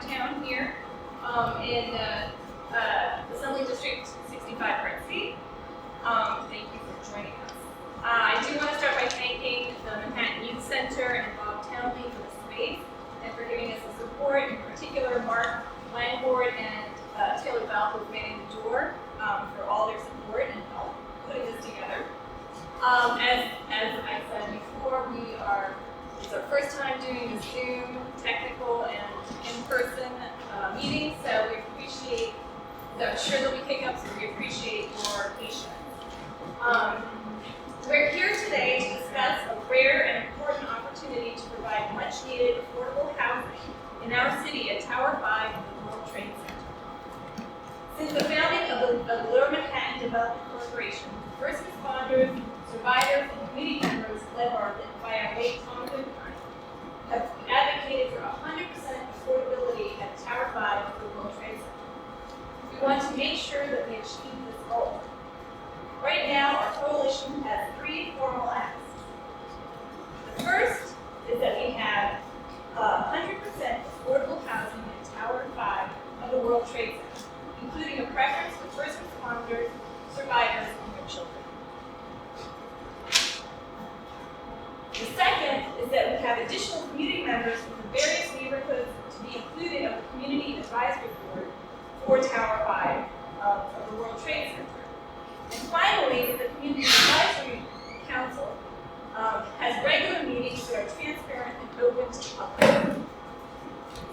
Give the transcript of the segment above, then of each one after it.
downtown here in Assembly District 65 Part C. Thank you for joining us. I do want to start by thanking the Manhattan Youth Center and Bob Townley for the space and for giving us the support, in particular Mark Langford and Taylor Bell, who've manning the door for all their support and help putting this together. As I said before, it's our first time doing the Zoom technical and in-person meeting, so we appreciate, I'm sure there'll be hiccups, so we appreciate your patience. We're here today to discuss a rare and important opportunity to provide much-needed affordable housing in our city at Tower 5 of the World Trade Center. Since the founding of the Lower Manhattan Development Corporation, first responders, survivors, and community members led by our late Tom Goodkind have advocated for 100% affordability at Tower 5 of the World Trade Center. We want to make sure that we achieve this goal. Right now, our coalition has 3 formal asks. The first is that we have 100% affordable housing at Tower 5 of the World Trade Center, including a preference for first responders, survivors, and their children. The second is that we have additional community members from the various neighborhoods to be included on the Community Advisory Board for Tower 5 of the World Trade Center. And finally, the Community Advisory Council has regular meetings that are transparent and open to the public.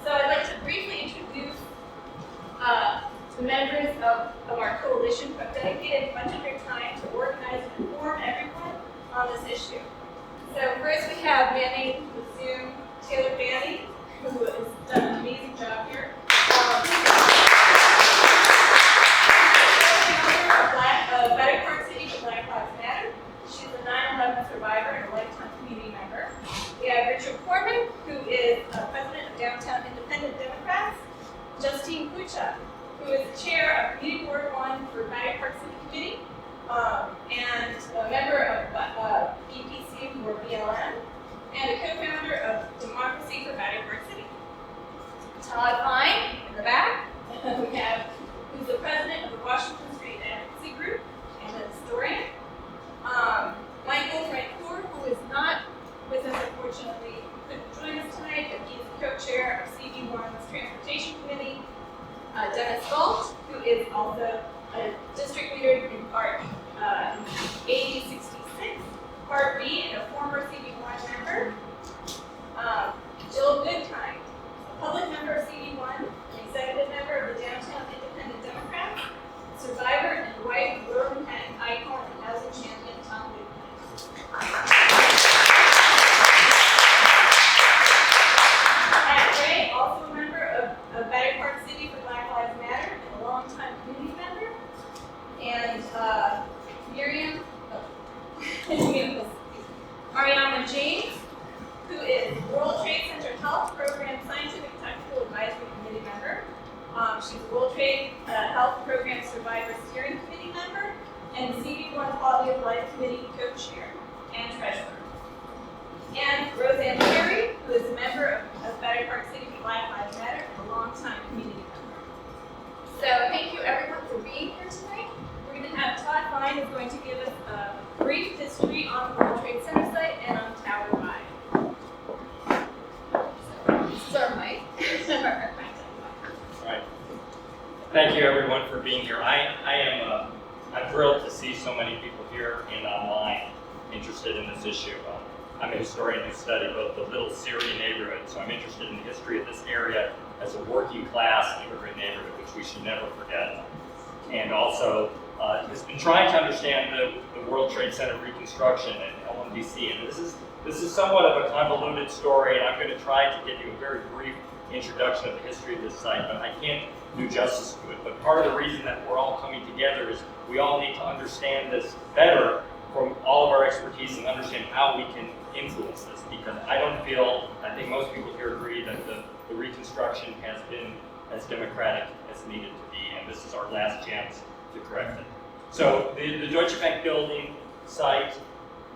So I'd like to briefly introduce the members of our coalition who have dedicated much of their time to organize and inform everyone on this issue. So first we have manning the Zoom, Taylor Banny, who has done an amazing job here. Better Park City for Black Lives Matter. She's a 9/11 survivor and a lifetime community member. We have Richard Corman, who is president of Downtown Independent Democrats. Justine Kucha, who is the chair of Community Board 1 for Better Park City Committee, and a member of EPC for BLM, and a co-founder of Democracy for Better Park City. Todd Fine, in the back, we have, who's the president of the Washington Street Advocacy Group and a historian. Michael Francoeur, who is not with us, unfortunately, couldn't join us tonight, but he's the co-chair of CB1's Transportation Committee. Dennis Galt, who is also a district leader in Part 8066, Part B, and a former CB1 member. Jill Goodkind, a public member of CB1, an executive member of the Downtown Independent Democrats, survivor and wife of Lower Manhattan icon and housing champion Tom Goodkind. Pat Gray, also a member of Better Park City for Black Lives Matter and a longtime community member. And Mariana James, who is World Trade Center Health Program Scientific Technical Advisory Committee member. She's a World Trade Health Program Survivor Steering Committee member and the CB1 Quality of Life Committee co-chair and treasurer. And Roseanne Perry, who is a member of Better Park City for Black Lives Matter and a longtime community member. So thank you everyone for being here tonight. We're going to have Todd Fine who's going to give us a brief history on the World Trade Center site and on Tower 5. So this is our mic. Right. Thank you everyone for being here. I'm thrilled to see so many people here and online interested in this issue. I'm a historian who studied both the Little Syrian neighborhood, so I'm interested in the history of this area as a working class immigrant neighborhood, which we should never forget. And also has been trying to understand the World Trade Center reconstruction and LMDC. And this is somewhat of a convoluted story, and I'm going to try to give you a very brief introduction of the history of this site, but I can't do justice to it. But part of the reason that we're all coming together is we all need to understand this better from all of our expertise and understand how we can influence this, because I think most people here agree that the reconstruction has been as democratic as needed to be, and this is our last chance to correct it. So the Deutsche Bank building site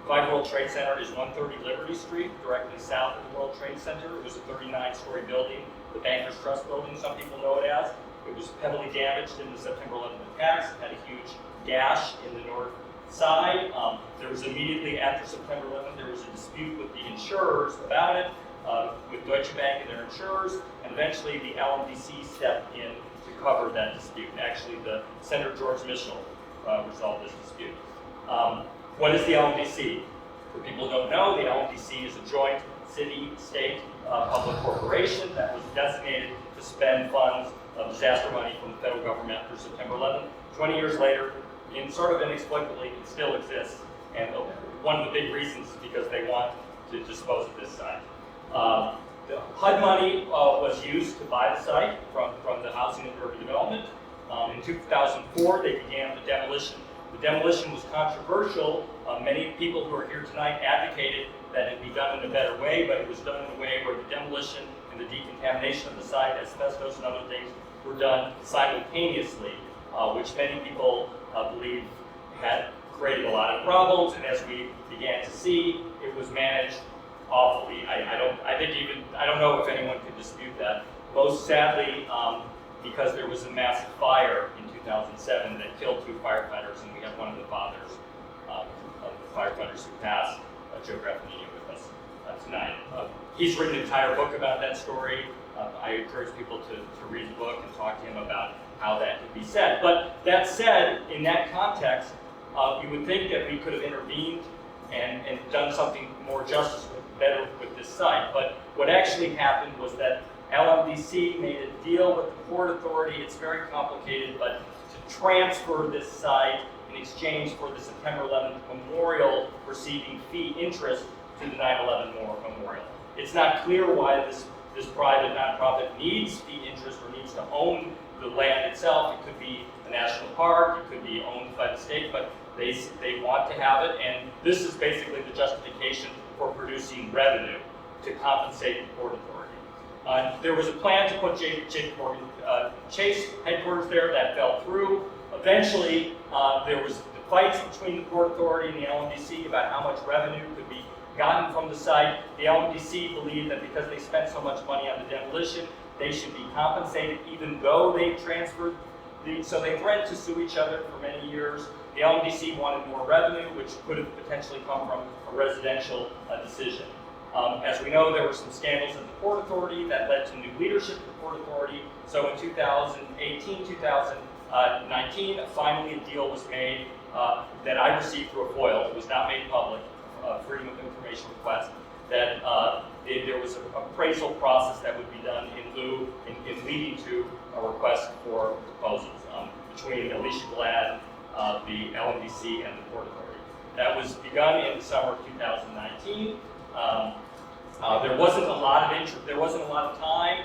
5 World Trade Center is 130 Liberty Street, directly south of the World Trade Center. It was a 39-story building, the Bankers Trust Building, some people know it as. It was heavily damaged in the September 11th attacks. It had a huge gash in the north side. There was immediately after September 11th, there was a dispute with the insurers about it, with Deutsche Bank and their insurers, and eventually the LMDC stepped in to cover that dispute. Actually, the Senator George Mitchell resolved this dispute. What is the LMDC? For people who don't know, the LMDC is a joint city-state public corporation that was designated to spend funds of disaster money from the federal government after September 11th. 20 years later, sort of inexplicably, it still exists. And one of the big reasons is because they want to dispose of this site. The HUD money was used to buy the site from the Housing and Urban Development. In 2004, they began the demolition. The demolition was controversial. Many people who are here tonight advocated that it be done in a better way, but it was done in a way where the demolition and the decontamination of the site, asbestos and other things, were done simultaneously, which many people believe had created a lot of problems. And as we began to see, it was managed awfully. I don't know if anyone could dispute that. Most sadly, because there was a massive fire in 2007 that killed 2 firefighters, and we have one of the fathers of the firefighters who passed, Joe Graffinini, with us tonight. He's written an entire book about that story. I encourage people to read the book and talk to him about how that could be said. But that said, in that context, you would think that we could have intervened and done something more justice better with this site. But what actually happened was that LMDC made a deal with the Port Authority. It's very complicated, but to transfer this site in exchange for the September 11th memorial receiving fee interest to the 9/11 memorial. It's not clear why this private nonprofit needs fee interest or needs to own the land itself. It could be a national park, it could be owned by the state, but they want to have it, and this is basically the justification for producing revenue to compensate the Port Authority. There was a plan to put JP Morgan Chase headquarters there. That fell through. Eventually, there was the fights between the Port Authority and the LMDC about how much revenue could be gotten from the site. The LMDC believed that because they spent so much money on the demolition, they should be compensated even though they transferred so they threatened to sue each other for many years. The LMDC wanted more revenue, which could have potentially come from a residential decision. As we know, there were some scandals at the Port Authority that led to new leadership at the Port Authority. So in 2018, 2019, finally a deal was made that I received through a FOIL. It was not made public, Freedom of Information request, that there was an appraisal process that would be done in leading to a request for proposals between Alicia Glad, the LMDC, and the Port Authority. That was begun in the summer of 2019. There wasn't a lot of interest. There wasn't a lot of time.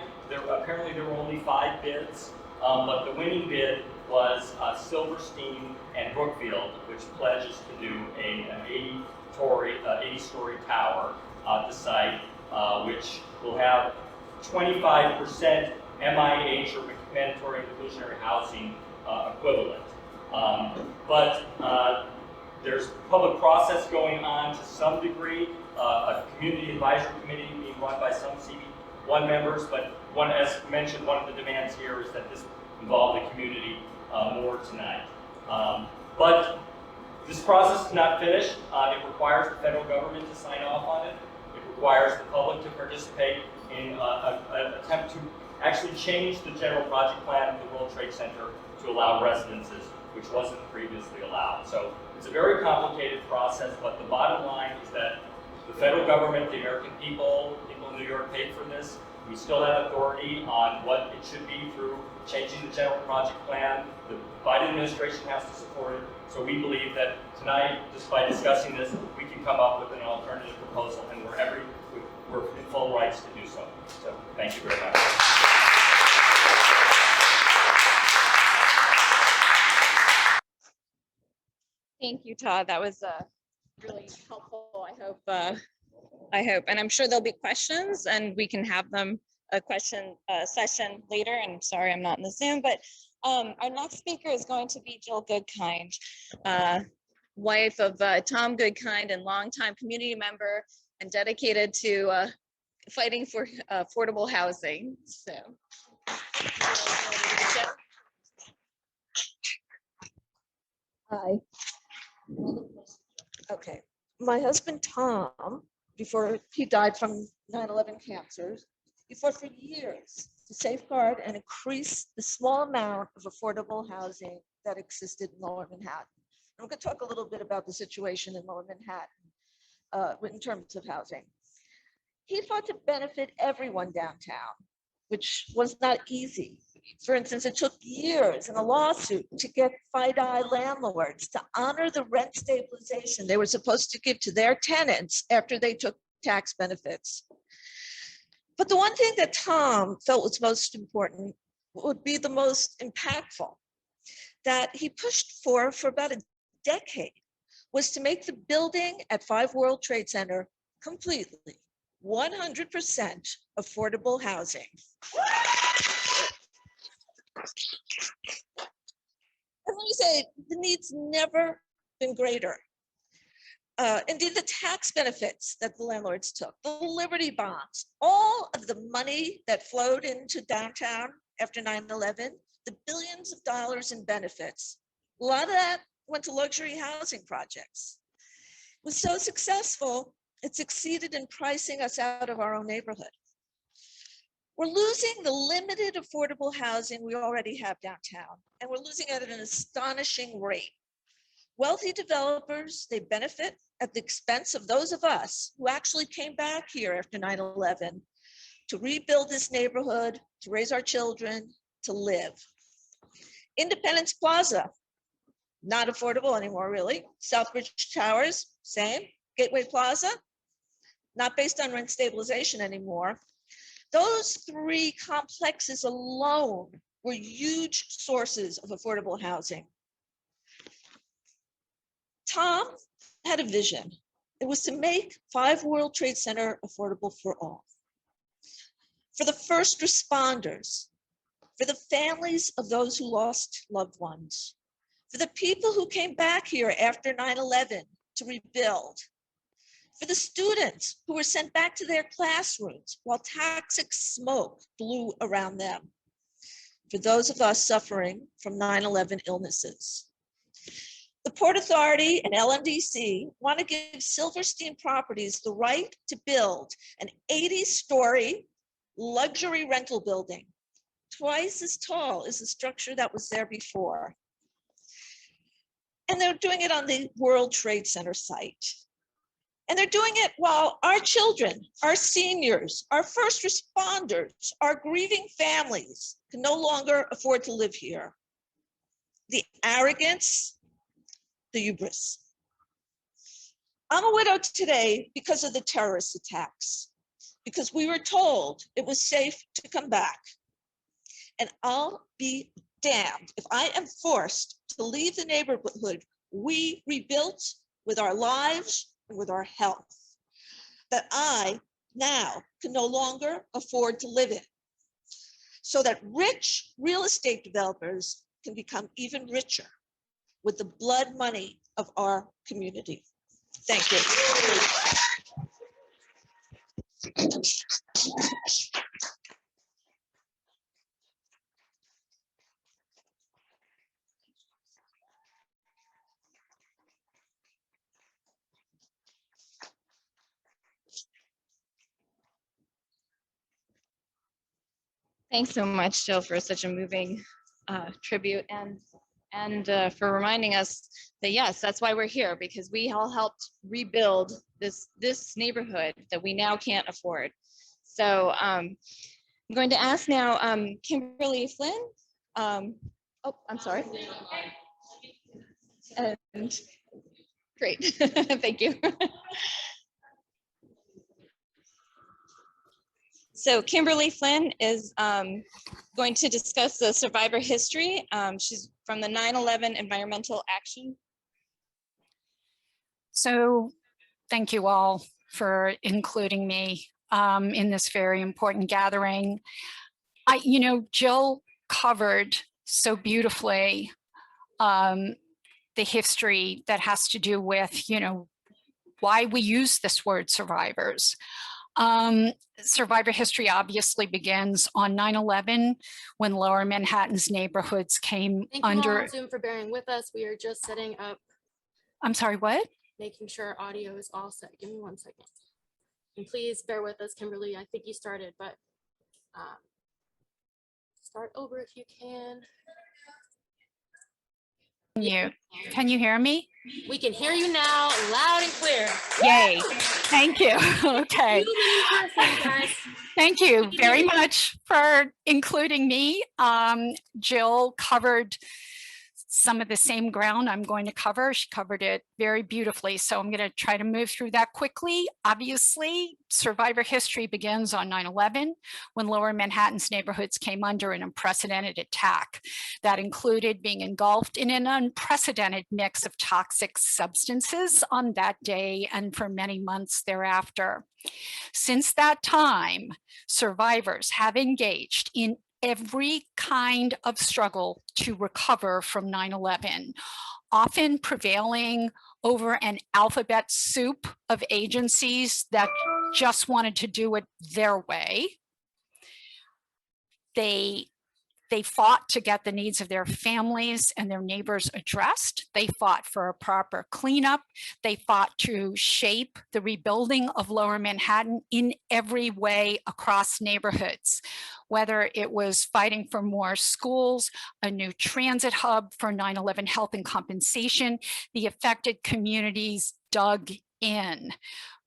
Apparently, there were only 5 bids, but the winning bid was Silverstein and Brookfield, which pledges to do an 80-story tower at the site, which will have 25% MIH or mandatory inclusionary housing equivalent. But there's public process going on to some degree, a community advisory committee being run by some CB1 members, but as mentioned, one of the demands here is that this involve the community more tonight. But this process is not finished. It requires the federal government to sign off on it. It requires the public to participate in an attempt to actually change the general project plan of the World Trade Center to allow residences, which wasn't previously allowed. So it's a very complicated process, but the bottom line is that the federal government, the American people in New York paid for this. We still have authority on what it should be through changing the general project plan. The Biden administration has to support it. So we believe that tonight, just by discussing this, we can come up with an alternative proposal, and we're in full rights to do so. So thank you very much. Thank you, Todd. That was really helpful. I hope, and I'm sure there'll be questions, and we can have them a question session later. And sorry, I'm not in the Zoom, but our next speaker is going to be Jill Goodkind. wife of Tom Goodkind and longtime community member and dedicated to fighting for affordable housing. So. Hi. Okay. My husband, Tom, before he died from 9/11 cancers, he fought for years to safeguard and increase the small amount of affordable housing that existed in Lower Manhattan. And we're going to talk a little bit about the situation in Lower Manhattan in terms of housing. He fought to benefit everyone downtown, which was not easy. For instance, it took years in a lawsuit to get FIDI landlords to honor the rent stabilization they were supposed to give to their tenants after they took tax benefits. But the one thing that Tom felt was most important would be the most impactful, that he pushed for about a decade, was to make the building at 5 World Trade Center completely 100% affordable housing. And let me say, the need's never been greater. Indeed, the tax benefits that the landlords took, the Liberty bonds, all of the money that flowed into downtown after 9/11, the billions of dollars in benefits, a lot of that went to luxury housing projects. It was so successful, it succeeded in pricing us out of our own neighborhood. We're losing the limited affordable housing we already have downtown, and we're losing it at an astonishing rate. Wealthy developers, they benefit at the expense of those of us who actually came back here after 9/11 to rebuild this neighborhood, to raise our children, to live. Independence Plaza, not affordable anymore, really. Southbridge Towers, same. Gateway Plaza, not based on rent stabilization anymore. Those 3 complexes alone were huge sources of affordable housing. Tom had a vision. It was to make 5 World Trade Center affordable for all. For the first responders, for the families of those who lost loved ones, for the people who came back here after 9/11 to rebuild, for the students who were sent back to their classrooms while toxic smoke blew around them, for those of us suffering from 9/11 illnesses. The Port Authority and LMDC want to give Silverstein Properties the right to build an 80-story luxury rental building, twice as tall as the structure that was there before. And they're doing it on the World Trade Center site. And they're doing it while our children, our seniors, our first responders, our grieving families can no longer afford to live here. The arrogance, the hubris. I'm a widow today because of the terrorist attacks, because we were told it was safe to come back. And I'll be damned if I am forced to leave the neighborhood we rebuilt with our lives and with our health, that I now can no longer afford to live in, so that rich real estate developers can become even richer with the blood money of our community. Thank you. Thanks so much, Jill, for such a moving tribute and for reminding us that yes, that's why we're here, because we all helped rebuild this neighborhood that we now can't afford. So I'm going to ask now Kimberly Flynn. Oh, I'm sorry. And great, thank you. So Kimberly Flynn is going to discuss the survivor history. She's from the 9/11 Environmental Action. So thank you all for including me in this very important gathering. Jill covered so beautifully the history that has to do with, you know, why we use this word survivors. Survivor history obviously begins on 9/11 when Lower Manhattan's neighborhoods came Thank you all under, on Zoom for bearing with us. We are just setting up, I'm sorry, what? making sure our audio is all set. Give me 1 second. And please bear with us, Kimberly. I think you started, but start over if you can. Can you hear me? We can hear you now, loud and clear. Yay, thank you. Okay. You guys. Thank you very much for including me. Jill covered some of the same ground I'm going to cover. She covered it very beautifully. So I'm going to try to move through that quickly. Obviously, survivor history begins on 9/11 when Lower Manhattan's neighborhoods came under an unprecedented attack that included being engulfed in an unprecedented mix of toxic substances on that day and for many months thereafter. Since that time, survivors have engaged in every kind of struggle to recover from 9/11, often prevailing over an alphabet soup of agencies that just wanted to do it their way. They fought to get the needs of their families and their neighbors addressed. They fought for a proper cleanup. They fought to shape the rebuilding of Lower Manhattan in every way across neighborhoods, whether it was fighting for more schools, a new transit hub for 9/11 health and compensation. The affected communities dug in.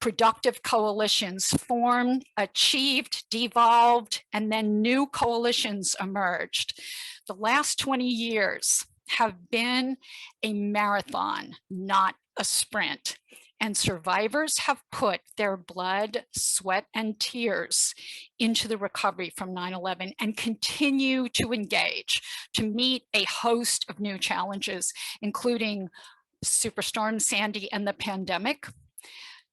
Productive coalitions formed, achieved, devolved, and then new coalitions emerged. The last 20 years have been a marathon, not a sprint. And survivors have put their blood, sweat, and tears into the recovery from 9/11 and continue to engage to meet a host of new challenges, including Superstorm Sandy and the pandemic.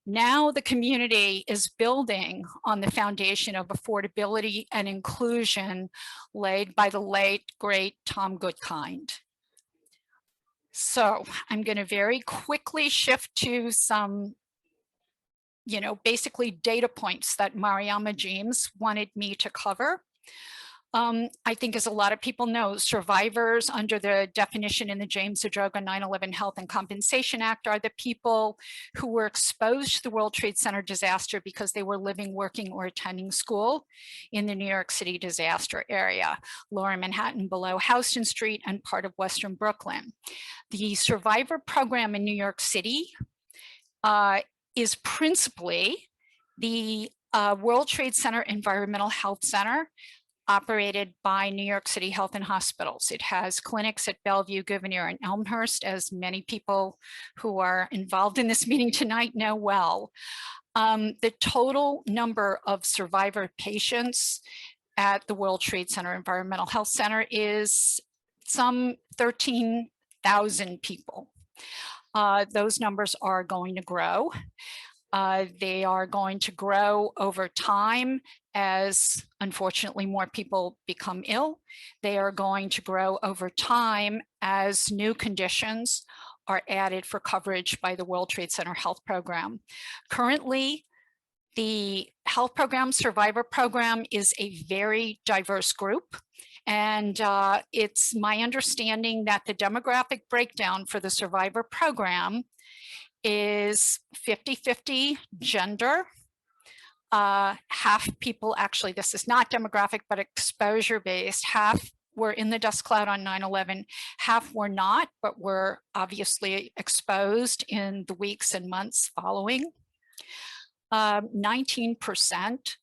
Now the community is building on the foundation of affordability and inclusion laid by the late, great Tom Goodkind. So I'm going to very quickly shift to some, basically data points that Mariama James wanted me to cover. I think, as a lot of people know, survivors under the definition in the James Zadroga 9/11 Health and Compensation Act are the people who were exposed to the World Trade Center disaster because they were living, working, or attending school in the New York City disaster area, Lower Manhattan below Houston Street and part of Western Brooklyn. The survivor program in New York City is principally the World Trade Center Environmental Health Center, operated by New York City Health and Hospitals. It has clinics at Bellevue, Gouverneur, and Elmhurst, as many people who are involved in this meeting tonight know well. The total number of survivor patients at the World Trade Center Environmental Health Center is some 13,000 people. Those numbers are going to grow. They are going to grow over time as, unfortunately, more people become ill. They are going to grow over time as new conditions are added for coverage by the World Trade Center Health Program. Currently, the health program, survivor program, is a very diverse group. And it's my understanding that the demographic breakdown for the survivor program is 50-50 gender. Half people, actually, this is not demographic, but exposure based. Half were in the dust cloud on 9/11, half were not, but were obviously exposed in the weeks and months following. 19%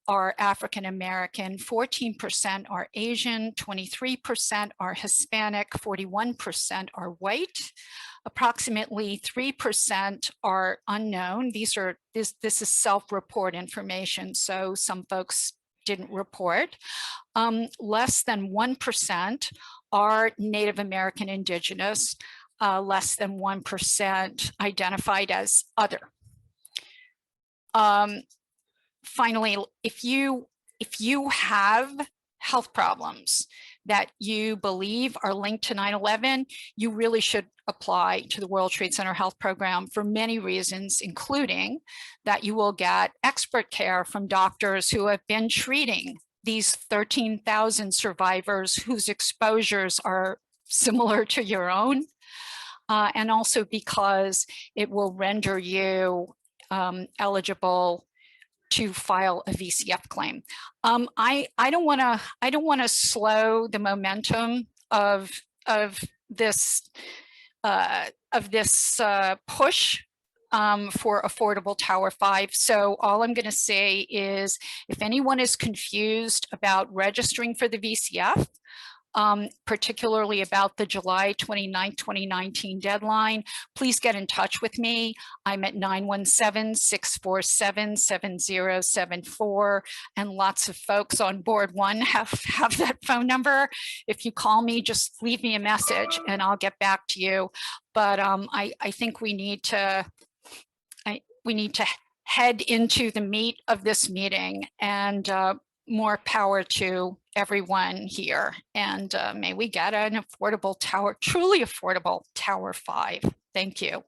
are African American, 14% are Asian, 23% are Hispanic, 41% are white. Approximately 3% are unknown. This is self-report information, so some folks didn't report. Less than 1% are Native American Indigenous, less than 1% identified as other. Finally, if you have health problems that you believe are linked to 9/11, you really should apply to the World Trade Center Health Program for many reasons, including that you will get expert care from doctors who have been treating these 13,000 survivors whose exposures are similar to your own, and also because it will render you eligible to file a VCF claim. I don't want to slow the momentum of this push for Affordable Tower 5. So all I'm going to say is, if anyone is confused about registering for the VCF, particularly about the July 29, 2019 deadline, please get in touch with me. I'm at 917-647-7074, and lots of folks on board one have that phone number. If you call me, just leave me a message and I'll get back to you. But I think we need to head into the meat of this meeting, and more power to everyone here. And may we get an affordable tower, truly affordable Tower 5. Thank you.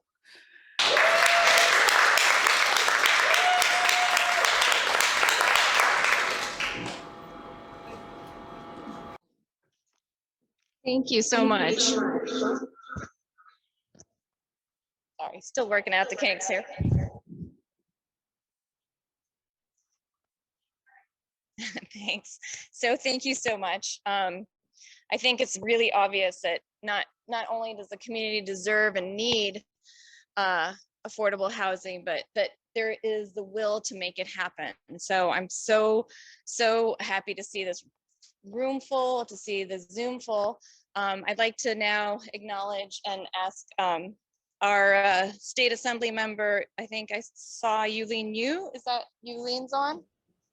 Thank you so much. Sorry, still working out the kinks here. Thanks. So thank you so much. I think it's really obvious that not only does the community deserve and need affordable housing, but that there is the will to make it happen. And so I'm so happy to see this room full, to see the Zoom full. I'd like to now acknowledge and ask our State Assembly member. I think I saw Yuleen Yu. Is that Yuleen's on?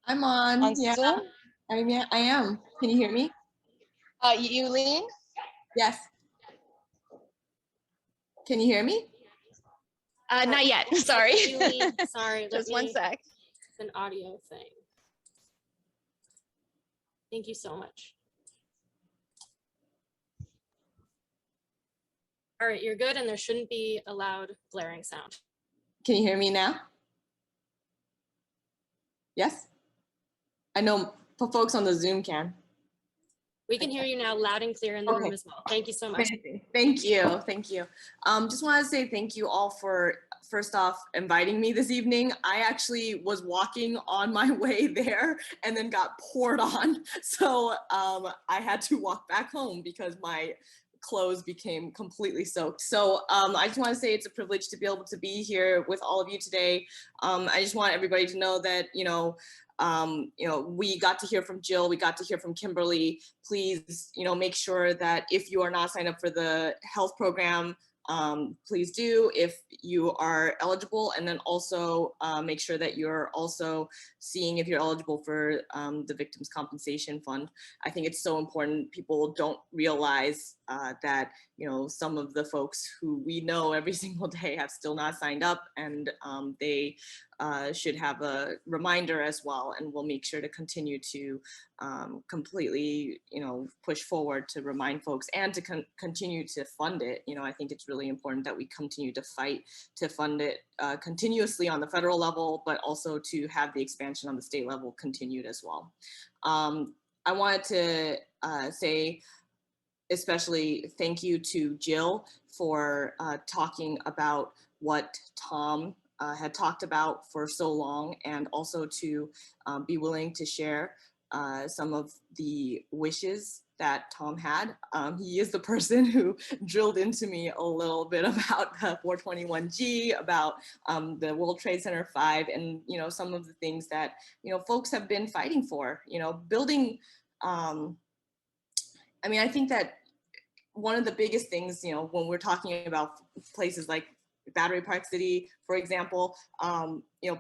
I'm on. Yeah, Zoom? I am. Can you hear me? Yuleen? Yes. Can you hear me? Not yet. Sorry. Julie, sorry. Just one sec. It's an audio thing. Thank you so much. All right, you're good, and there shouldn't be a loud blaring sound. Can you hear me now? Yes? I know for folks on the Zoom can. We can hear you now loud and clear in the room Okay. as well. Thank you so much. Thank you. Thank you. Just want to say thank you all for, first off, inviting me this evening. I actually was walking on my way there and then got poured on. So I had to walk back home because my clothes became completely soaked. So I just want to say it's a privilege to be able to be here with all of you today. I just want everybody to know that, we got to hear from Jill, we got to hear from Kimberly. Please, make sure that if you are not signed up for the health program, please do if you are eligible, and then also make sure that you're also seeing if you're eligible for the Victims Compensation Fund. I think it's so important. People don't realize that some of the folks who we know every single day have still not signed up, and they should have a reminder as well, and we'll make sure to continue to completely push forward to remind folks and to continue to fund it. I think it's really important that we continue to fight to fund it continuously on the federal level, but also to have the expansion on the state level continued as well. I wanted to say especially thank you to Jill for talking about what Tom had talked about for so long, and also to be willing to share some of the wishes that Tom had. He is the person who drilled into me a little bit about 421G, about the World Trade Center 5, and some of the things that folks have been fighting for. Building. I think that one of the biggest things, when we're talking about places like Battery Park City, for example,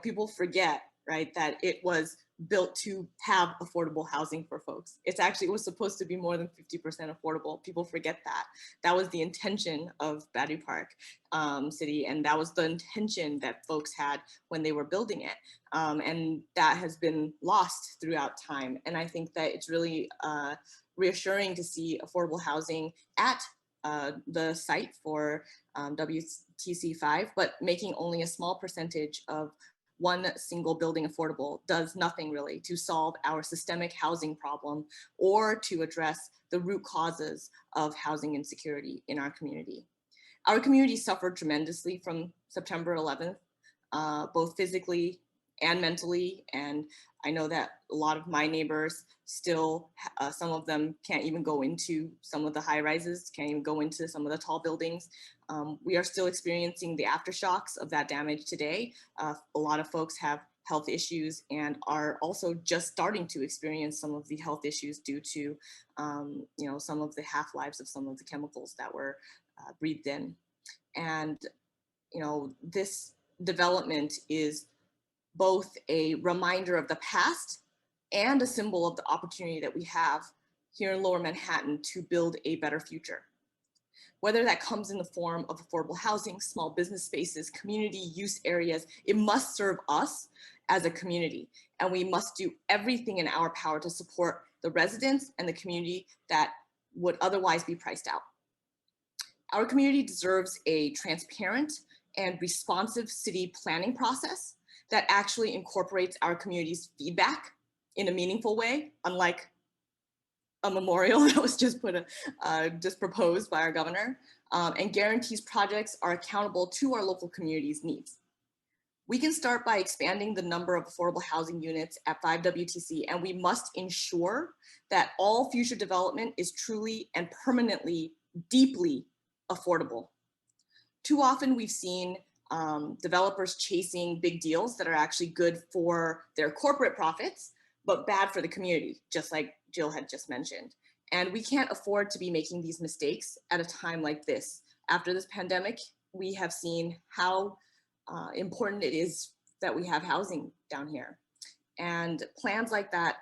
people forget, right, that it was built to have affordable housing for folks. It was supposed to be more than 50% affordable. People forget that. That was the intention of Battery Park City, and that was the intention that folks had when they were building it. And that has been lost throughout time. And I think that it's really reassuring to see affordable housing at the site for WTC5, but making only a small percentage of one single building affordable does nothing really to solve our systemic housing problem or to address the root causes of housing insecurity in our community. Our community suffered tremendously from September 11th, both physically and mentally. And I know that a lot of my neighbors still, some of them can't even go into some of the high rises, can't even go into some of the tall buildings. We are still experiencing the aftershocks of that damage today. A lot of folks have health issues and are also just starting to experience some of the health issues due to some of the half-lives of some of the chemicals that were breathed in. And this development is both a reminder of the past and a symbol of the opportunity that we have here in Lower Manhattan to build a better future. Whether that comes in the form of affordable housing, small business spaces, community use areas, it must serve us as a community. And we must do everything in our power to support the residents and the community that would otherwise be priced out. Our community deserves a transparent and responsive city planning process that actually incorporates our community's feedback in a meaningful way, unlike a memorial that was just proposed by our governor, and guarantees projects are accountable to our local community's needs. We can start by expanding the number of affordable housing units at 5WTC, and we must ensure that all future development is truly and permanently, deeply affordable. Too often we've seen developers chasing big deals that are actually good for their corporate profits, but bad for the community, just like Jill had just mentioned. And we can't afford to be making these mistakes at a time like this. After this pandemic, we have seen how important it is that we have housing down here. And plans like that,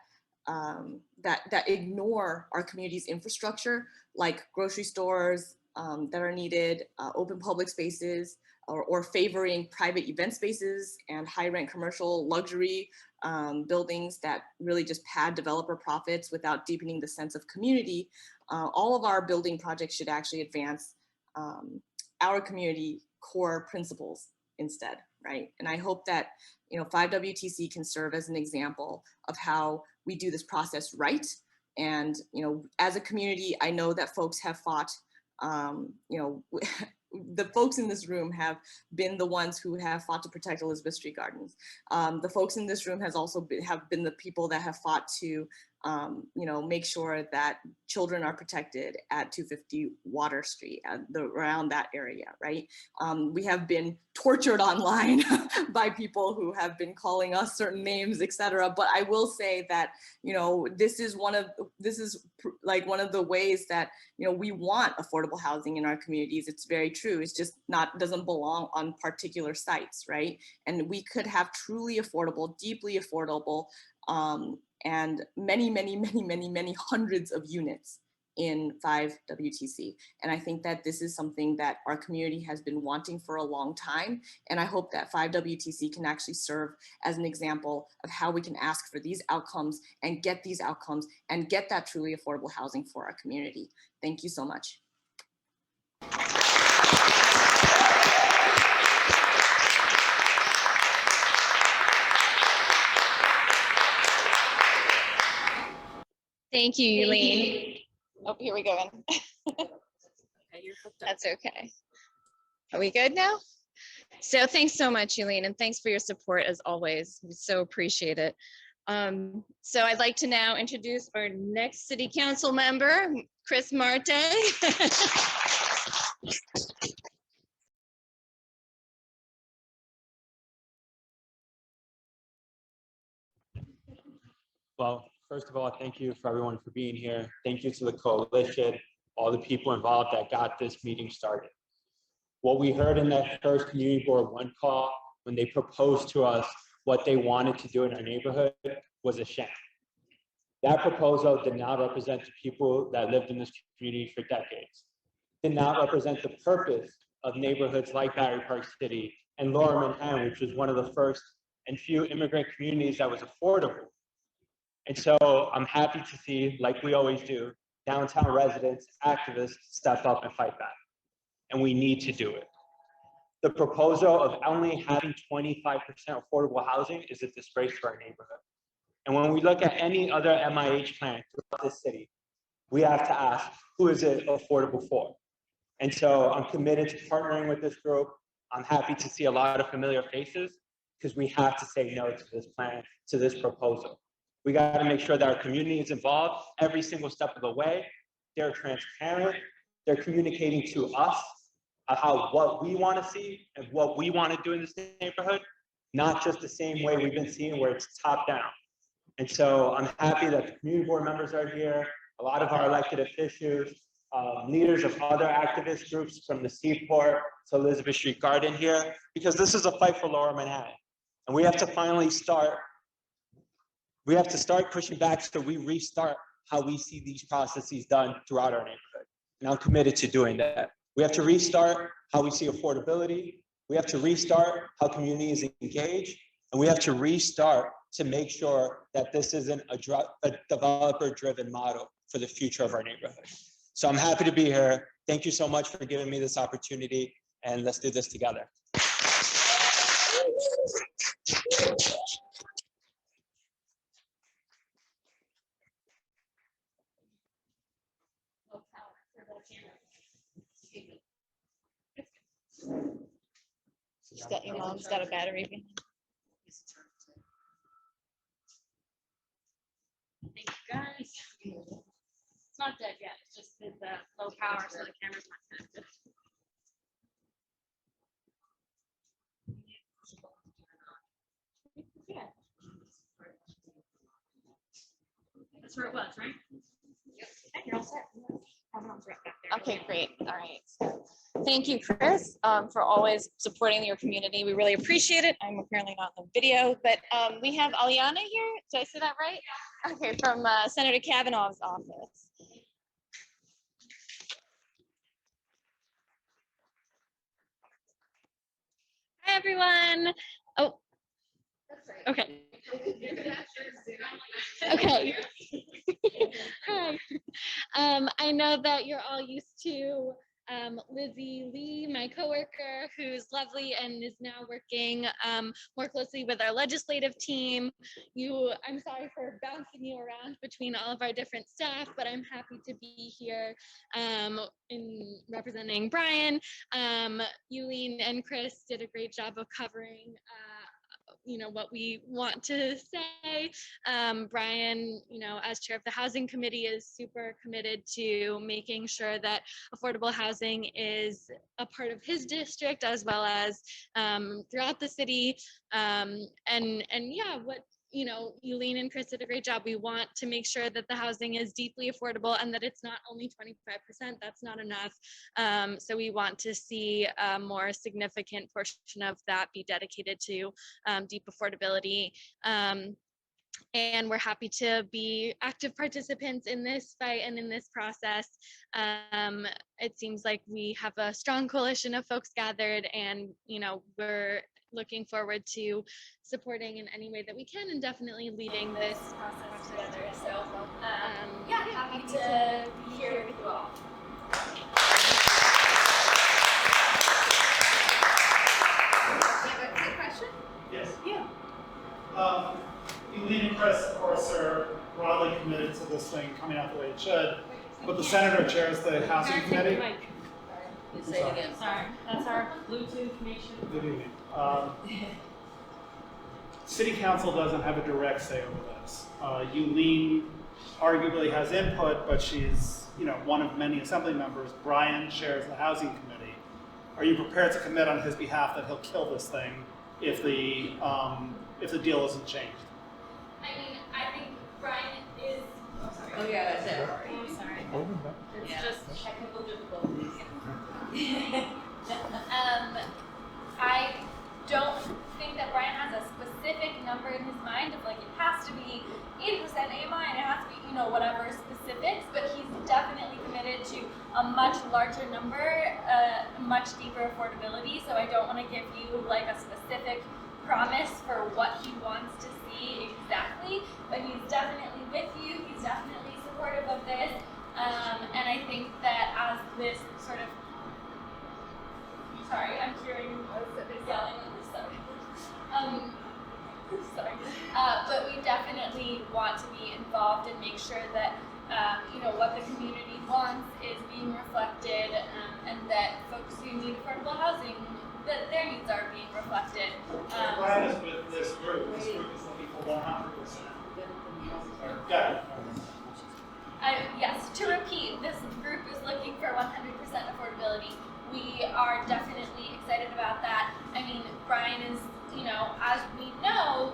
that ignore our community's infrastructure, like grocery stores that are needed, open public spaces, or favoring private event spaces and high rent commercial luxury buildings that really just pad developer profits without deepening the sense of community. All of our building projects should actually advance our community core principles instead, right? And I hope that 5WTC can serve as an example of how we do this process right. And as a community, I know that folks have fought, the folks in this room have been the ones who have fought to protect Elizabeth Street Gardens. The folks in this room have been the people that have fought to make sure that children are protected at 250 Water Street, around that area, right? We have been tortured online by people who have been calling us certain names, etc. But I will say that, this is one of the ways that, we want affordable housing in our communities. It's very true. It's just doesn't belong on particular sites, right? And we could have truly affordable, deeply affordable, and many hundreds of units in 5WTC. And I think that this is something that our community has been wanting for a long time. And I hope that 5WTC can actually serve as an example of how we can ask for these outcomes and get these outcomes and get that truly affordable housing for our community. Thank you so much. Thank you, Eileen. Oh, here we go. Okay, you're hooked up. That's okay. Are we good now? So thanks so much, Eileen, and thanks for your support as always. We so appreciate it. So I'd like to now introduce our next city council member, Chris Marte. Well, first of all, thank you for everyone for being here. Thank you to the coalition, all the people involved that got this meeting started. What we heard in that first Community Board 1 call, when they proposed to us what they wanted to do in our neighborhood, was a sham. That proposal did not represent the people that lived in this community for decades, did not represent the purpose of neighborhoods like Battery Park City and Lower Manhattan, which was one of the first and few immigrant communities that was affordable. And so I'm happy to see, like we always do, downtown residents, activists step up and fight back. And we need to do it. The proposal of only having 25% affordable housing is a disgrace to our neighborhood. And when we look at any other MIH plan throughout this city, we have to ask, who is it affordable for? And so I'm committed to partnering with this group. I'm happy to see a lot of familiar faces because we have to say no to this plan, to this proposal. We got to make sure that our community is involved every single step of the way. They're transparent. They're communicating to us how what we want to see and what we want to do in this neighborhood, not just the same way we've been seeing where it's top down. And so I'm happy that the community board members are here, a lot of our elected officials, leaders of other activist groups from the Seaport to Elizabeth Street Garden here, because this is a fight for Lower Manhattan. And we have to finally start pushing back so we restart how we see these processes done throughout our neighborhood. And I'm committed to doing that. We have to restart how we see affordability. We have to restart how communities engage. And we have to restart to make sure that this isn't a developer-driven model for the future of our neighborhood. So I'm happy to be here. Thank you so much for giving me this opportunity, and let's do this together. She's got your mom's got a battery behind. Thank you, guys. It's not dead yet. It's just the low power, so the camera's not connected. Yeah. That's where it was, right? Yep. You're all set. Everyone's right back there. Okay, great. All right. Thank you, Chris, for always supporting your community. We really appreciate it. I'm apparently not in the video, but we have Aliana here. Did I say that right? Okay, from Senator Kavanaugh's office. Hi, everyone. Oh, okay. Okay. Hi. I know that you're all used to Lizzie Lee, my coworker, who's lovely and is now working more closely with our legislative team. I'm sorry for bouncing you around between all of our different staff, but I'm happy to be here in representing Brian. Yulene and Chris did a great job of covering what we want to say. Brian, as chair of the housing committee, is super committed to making sure that affordable housing is a part of his district as well as throughout the city. Yulene and Chris did a great job. We want to make sure that the housing is deeply affordable and that it's not only 25%. That's not enough. So we want to see a more significant portion of that be dedicated to deep affordability. And we're happy to be active participants in this fight and in this process. It seems like we have a strong coalition of folks gathered, and we're looking forward to supporting in any way that we can and definitely leading this process together. So happy to be here with you all. You have a quick question? Yes. Yeah. Yulene and Chris, of course, are broadly committed to this thing coming out the way it should, but the senator chairs the housing committee. Say it again. Sorry, that's our Bluetooth connection. Good evening. City council doesn't have a direct say over this. Yulene arguably has input, but she's one of many assembly members. Brian chairs the housing committee. Are you prepared to commit on his behalf that he'll kill this thing if the deal isn't changed? I think Brian is. Oh, sorry. Oh yeah, that's it. I'm sorry. It's just technical difficulties. I don't think that Brian has a specific number in his mind of like it has to be a much larger number, much deeper affordability. So I don't want to give you like a specific promise for what he wants to see exactly, but he's definitely with you. He's definitely supportive of this. And I think that as this sort of, sorry, I'm hearing yelling on this side. Sorry. But we definitely want to be involved and make sure that what the community wants is being reflected, and that folks who need affordable housing, that their needs are being reflected. Glad is with this group. This group is looking for 100%. Got it. Yes, to repeat, this group is looking for 100% affordability. We are definitely excited about that. I mean, Brian is, as we know,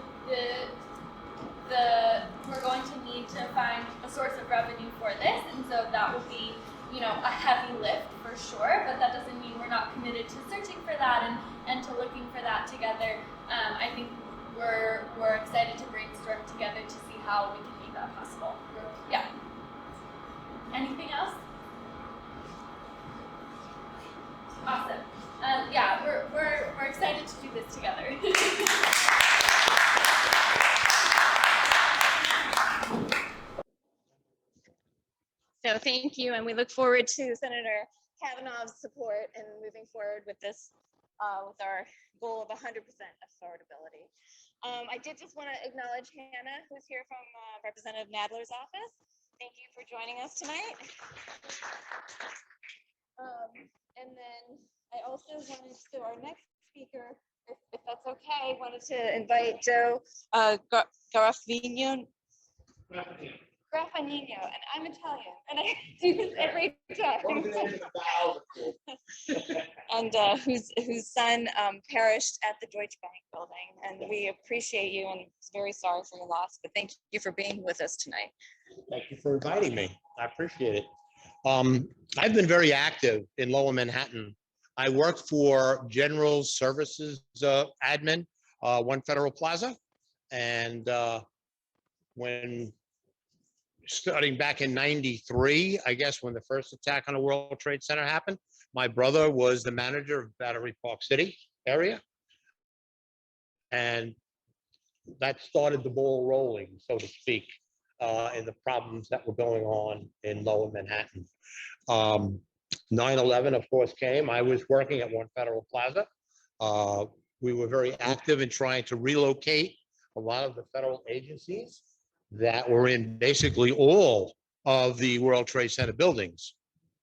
we're going to need to find a source of revenue for this, and so that will be, a heavy lift for sure, but that doesn't mean we're not committed to searching for that and to looking for that together. I think we're excited to brainstorm together to see how we can make that possible. Yeah. Anything else? Awesome. Yeah, we're excited to do this together. So thank you, and we look forward to Senator Kavanaugh's support in moving forward with this, with our goal of 100% affordability. I did just want to acknowledge Hannah, who's here from Representative Nadler's office. Thank you for joining us tonight. And then I also wanted to, our next speaker, if that's okay, wanted to invite Joe Graffagnino, and I'm Italian, and I do this every time. And whose son perished at the Deutsche Bank building, and we appreciate you and very sorry for your loss, but thank you for being with us tonight. Thank you for inviting me. I appreciate it. I've been very active in Lower Manhattan. I worked for General Services admin, One Federal Plaza, and when starting back in '93, I guess when the first attack on the World Trade Center happened, my brother was the manager of Battery Park City area. And that started the ball rolling, so to speak, in the problems that were going on in Lower Manhattan. 9/11, of course, came. I was working at One Federal Plaza. We were very active in trying to relocate a lot of the federal agencies that were in basically all of the World Trade Center buildings.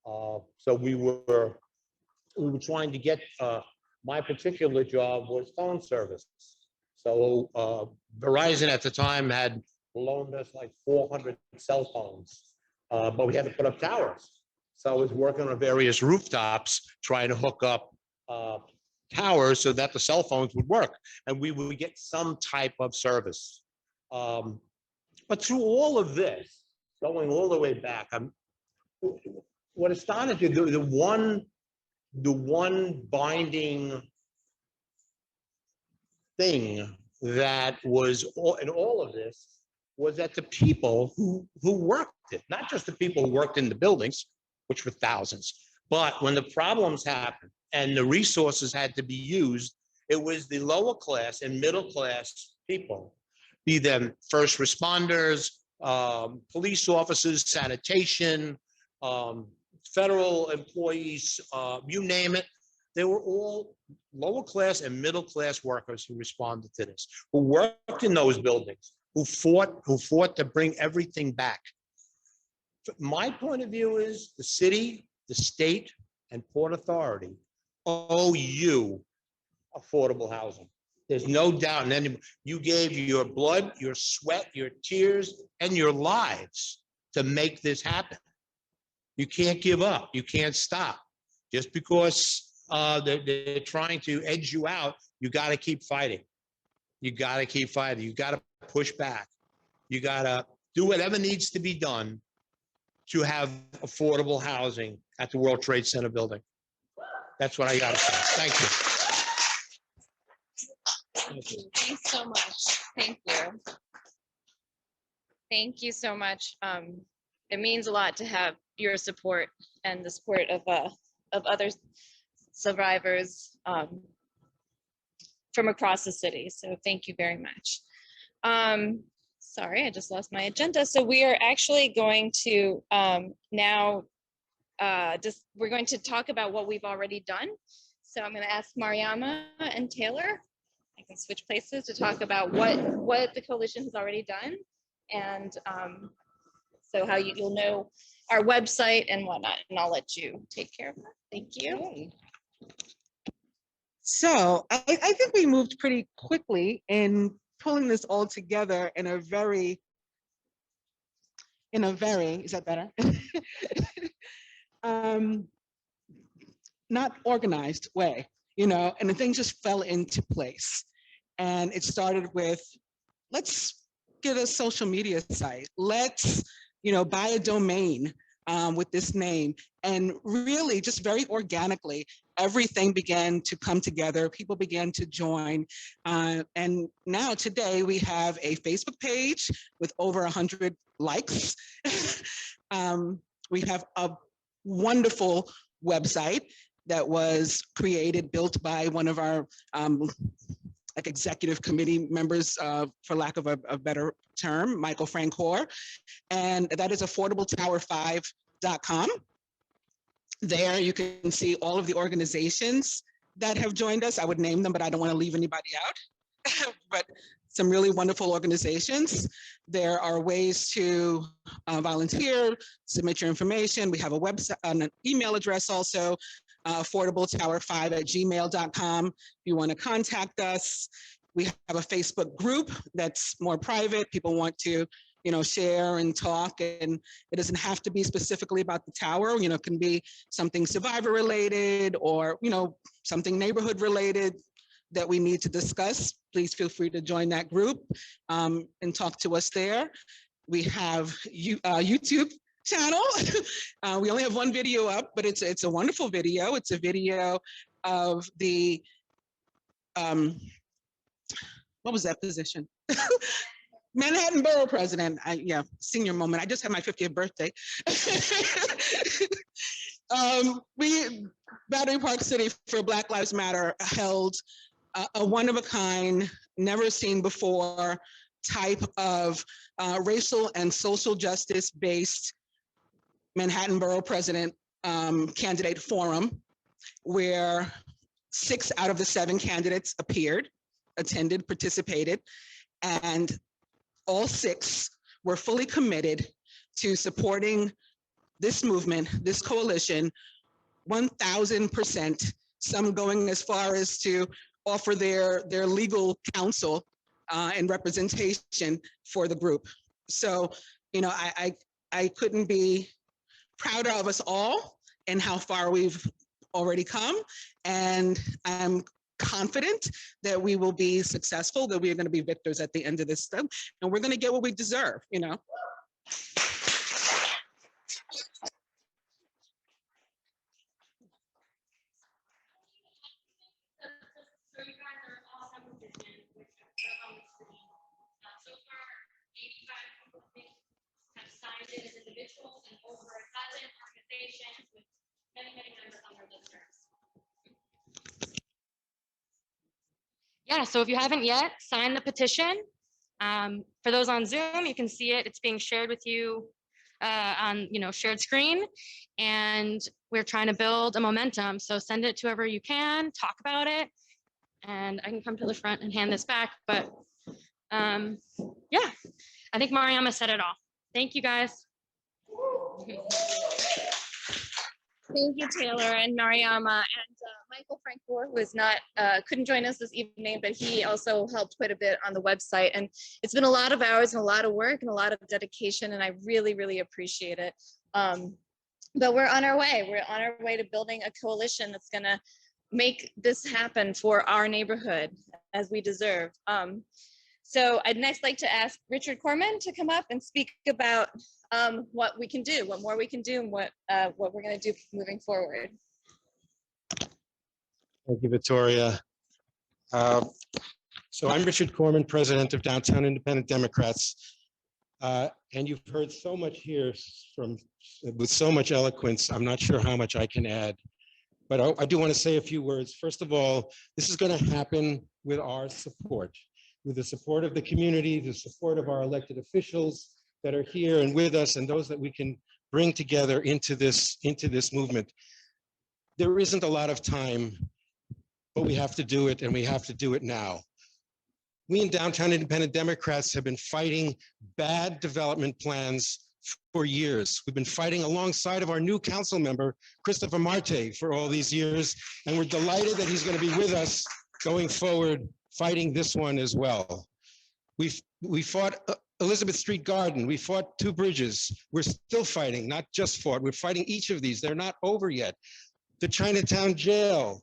So we were trying to get, my particular job was phone service. So Verizon at the time had loaned us like 400 cell phones, but we had to put up towers. So I was working on various rooftops trying to hook up towers so that the cell phones would work and we would get some type of service. But through all of this, going all the way back, what it started to do, the one binding thing that was in all of this was that the people who worked it, not just the people who worked in the buildings, which were thousands, but when the problems happened and the resources had to be used, it was the lower class and middle class people, be them first responders, police officers, sanitation, federal employees, you name it. They were all lower class and middle class workers who responded to this, who worked in those buildings, who fought to bring everything back. My point of view is the city, the state, and Port Authority owe you affordable housing. There's no doubt in any, you gave your blood, your sweat, your tears, and your lives to make this happen. You can't give up. You can't stop. Just because they're trying to edge you out, you got to keep fighting. You got to keep fighting. You got to push back. You got to do whatever needs to be done to have affordable housing at the World Trade Center building. That's what I got to say. Thank you. Thanks so much. Thank you. Thank you so much. it means a lot to have your support and the support of other survivors from across the city. So thank you very much. Sorry, I just lost my agenda. So we are actually going to now we're going to talk about what we've already done. So I'm going to ask Mariama and Taylor, I can switch places, to talk about what the coalition has already done, and so how you'll know our website and whatnot, and I'll let you take care of that. Thank you. So I think we moved pretty quickly in pulling this all together in a very, is that better? Not organized way, and the things just fell into place. And it started with, let's get a social media site. Let's, buy a domain with this name. And really just very organically, everything began to come together. People began to join. And now today we have a Facebook page with over 100 likes. We have a wonderful website that was built by one of our executive committee members, for lack of a better term, Michael Francoeur, and that is affordabletower5.com. There you can see all of the organizations that have joined us. I would name them, but I don't want to leave anybody out. But some really wonderful organizations. There are ways to volunteer, submit your information. We have a website, an email address also, affordabletower5@gmail.com. If you want to contact us. We have a Facebook group that's more private. People want to, share and talk, and it doesn't have to be specifically about the tower. It can be something survivor related or, something neighborhood related that we need to discuss. Please feel free to join that group and talk to us there. We have YouTube channel. We only have one video up, but it's a wonderful video. It's a video of the, what was that position? Manhattan Borough President. Senior moment. I just had my 50th birthday. Battery Park City for Black Lives Matter held a one-of-a-kind, never seen before type of racial and social justice-based Manhattan Borough President candidate forum, where 6 out of the 7 candidates attended, participated, and all 6 were fully committed to supporting this movement, this coalition, 1000%, some going as far as to offer their legal counsel and representation for the group. So, I couldn't be prouder of us all and how far we've already come. And I'm confident that we will be successful, that we are going to be victors at the end of this stuff, and we're going to get what we deserve, So you guys are all have positions, which are on the screen. So far, 85 companies have signed it as individuals, and over 1,000 organizations with many members on their listservs. Yeah, so if you haven't yet, sign the petition. For those on Zoom, you can see it. It's being shared with you on shared screen, and we're trying to build a momentum. So send it to whoever you can, talk about it, and I can come to the front and hand this back. But yeah, I think Mariama said it all. Thank you, guys. Thank you, Taylor and Mariama, and Michael Francoeur, who is not couldn't join us this evening, but he also helped quite a bit on the website. And it's been a lot of hours and a lot of work and a lot of dedication, and I really, really appreciate it. But we're on our way. We're on our way to building a coalition that's going to make this happen for our neighborhood as we deserve. So I'd next like to ask Richard Corman to come up and speak about what we can do, what more we can do, and what we're going to do moving forward. Thank you, Victoria. So I'm Richard Corman, president of Downtown Independent Democrats. And you've heard so much here with so much eloquence. I'm not sure how much I can add, but I do want to say a few words. First of all, this is going to happen with our support, with the support of the community, the support of our elected officials that are here and with us, and those that we can bring together into this movement. There isn't a lot of time, but we have to do it, and we have to do it now. We in Downtown Independent Democrats have been fighting bad development plans for years. We've been fighting alongside of our new council member, Christopher Marte, for all these years, and we're delighted that he's going to be with us going forward, fighting this one as well. We fought Elizabeth Street Garden. We fought Two Bridges. We're still fighting, not just fought. We're fighting each of these. They're not over yet. The Chinatown Jail,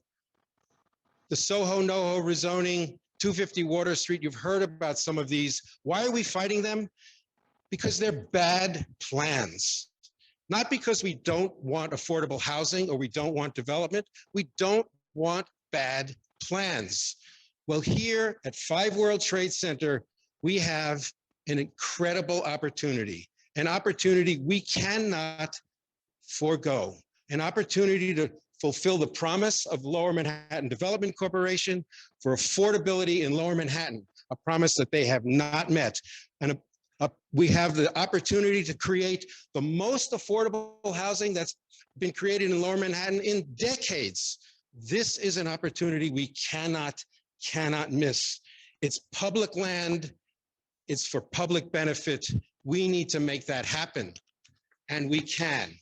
the Soho NoHo rezoning, 250 Water Street. You've heard about some of these. Why are we fighting them? Because they're bad plans. Not because we don't want affordable housing or we don't want development. We don't want bad plans. Well, here at 5 World Trade Center, we have an incredible opportunity, an opportunity we cannot forego, an opportunity to fulfill the promise of Lower Manhattan Development Corporation for affordability in Lower Manhattan, a promise that they have not met. And we have the opportunity to create the most affordable housing that's been created in Lower Manhattan in decades. This is an opportunity we cannot miss. It's public land. It's for public benefit. We need to make that happen, and we can.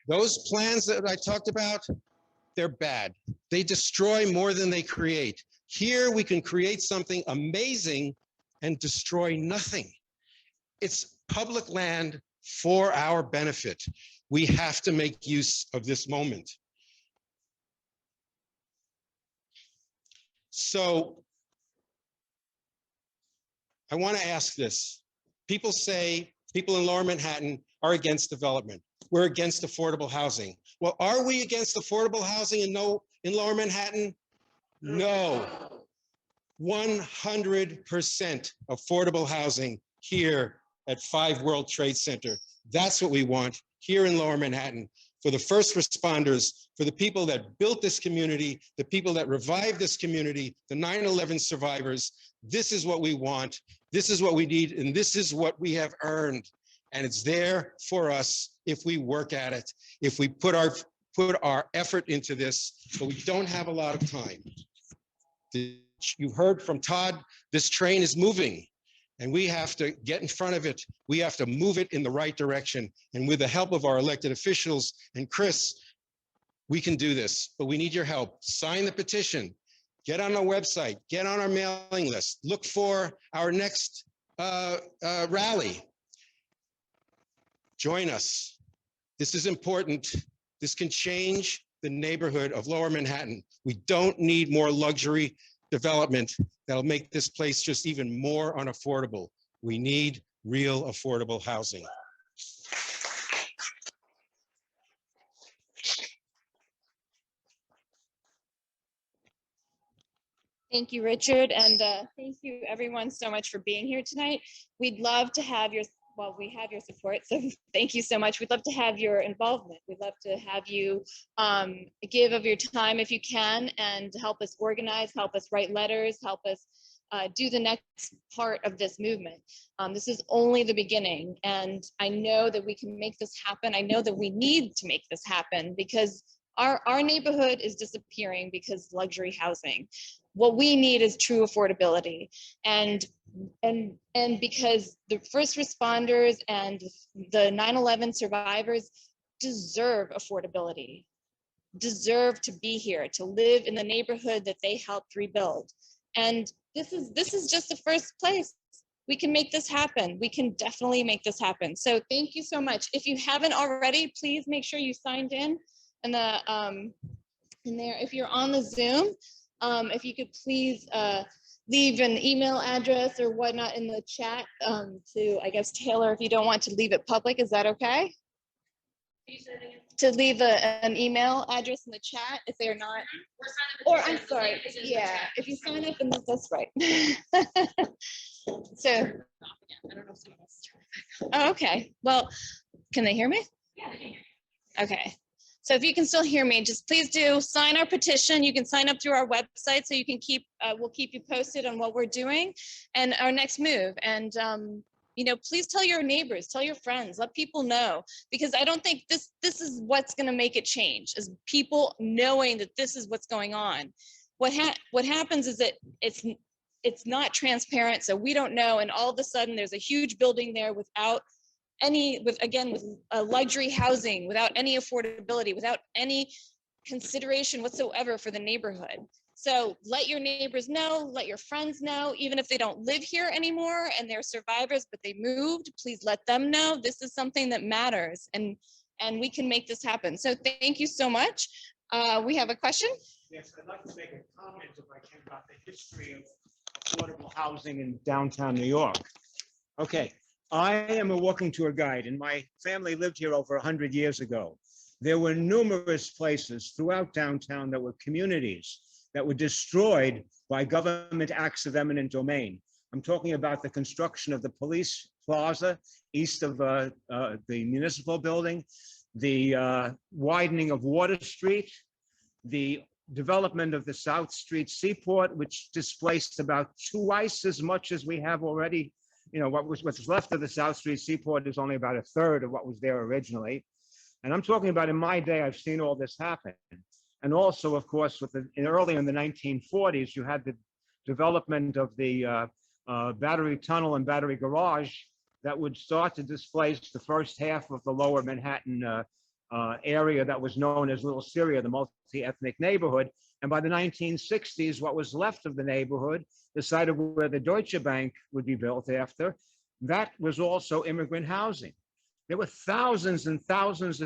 Those plans that I talked about, they're bad. They destroy more than they create. Here we can create something amazing and destroy nothing. It's public land for our benefit. We have to make use of this moment. So I want to ask this. People say people in Lower Manhattan are against development. We're against affordable housing. Well, are we against affordable housing in Lower Manhattan? No. 100% affordable housing here at 5 World Trade Center. That's what we want here in Lower Manhattan for the first responders, for the people that built this community, the people that revived this community, the 9/11 survivors. This is what we want. This is what we need, and this is what we have earned. And it's there for us if we work at it, if we put our effort into this, but we don't have a lot of time. You heard from Todd, this train is moving, and we have to get in front of it. We have to move it in the right direction. And with the help of our elected officials and Chris, we can do this, but we need your help. Sign the petition, get on our website, get on our mailing list, look for our next rally. Join us. This is important. This can change the neighborhood of Lower Manhattan. We don't need more luxury development that'll make this place just even more unaffordable. We need real affordable housing. Thank you, Richard, and thank you everyone so much for being here tonight. We'd love to have your, well, we have your support, so thank you so much. We'd love to have your involvement. We'd love to have you give of your time if you can, and help us organize, help us write letters, help us do the next part of this movement. This is only the beginning, and I know that we can make this happen. I know that we need to make this happen because our neighborhood is disappearing because luxury housing. What we need is true affordability, and because the first responders and the 9/11 survivors deserve affordability, deserve to be here, to live in the neighborhood that they helped rebuild. And this is just the first place. We can make this happen. We can definitely make this happen. So thank you so much. If you haven't already, please make sure you signed in there. If you're on the Zoom, if you could please leave an email address or whatnot in the chat to, I guess, Taylor, if you don't want to leave it public. Is that okay? to leave an email address in the chat if they're not, or I'm sorry, yeah, if you sign up, and that's right. So, oh, okay, well, can they hear me? Okay, so if you can still hear me, just please do sign our petition. You can sign up through our website so you can keep, we'll keep you posted on what we're doing and our next move. And, you know, please tell your neighbors, tell your friends, let people know, because I don't think this is what's going to make it change, is people knowing that this is what's going on. What happens is that it's not transparent, so we don't know, and all of a sudden there's a huge building there without any, with luxury housing, without any affordability, without any consideration whatsoever for the neighborhood. So let your neighbors know, let your friends know, even if they don't live here anymore and they're survivors, but they moved, please let them know this is something that matters, and we can make this happen. So thank you so much. We have a question? Yes, I'd like to make a comment, if I can, about the history of affordable housing in downtown New York. Okay, I am a walking tour guide, and my family lived here over 100 years ago. There were numerous places throughout downtown that were communities that were destroyed by government acts of eminent domain. I'm talking about the construction of the police plaza east of the municipal building, the widening of Water Street, the development of the South Street Seaport, which displaced about twice as much as we have already. You know, what's left of the South Street Seaport is only about a third of what was there originally. And I'm talking about in my day, I've seen all this happen. And also, of course, early in the 1940s, you had the development of the Battery Tunnel and Battery Garage that would start to displace the first half of the lower Manhattan area that was known as Little Syria, the multi-ethnic neighborhood. And by the 1960s, what was left of the neighborhood, the site of where the Deutsche Bank would be built after, that was also immigrant housing. There were thousands and thousands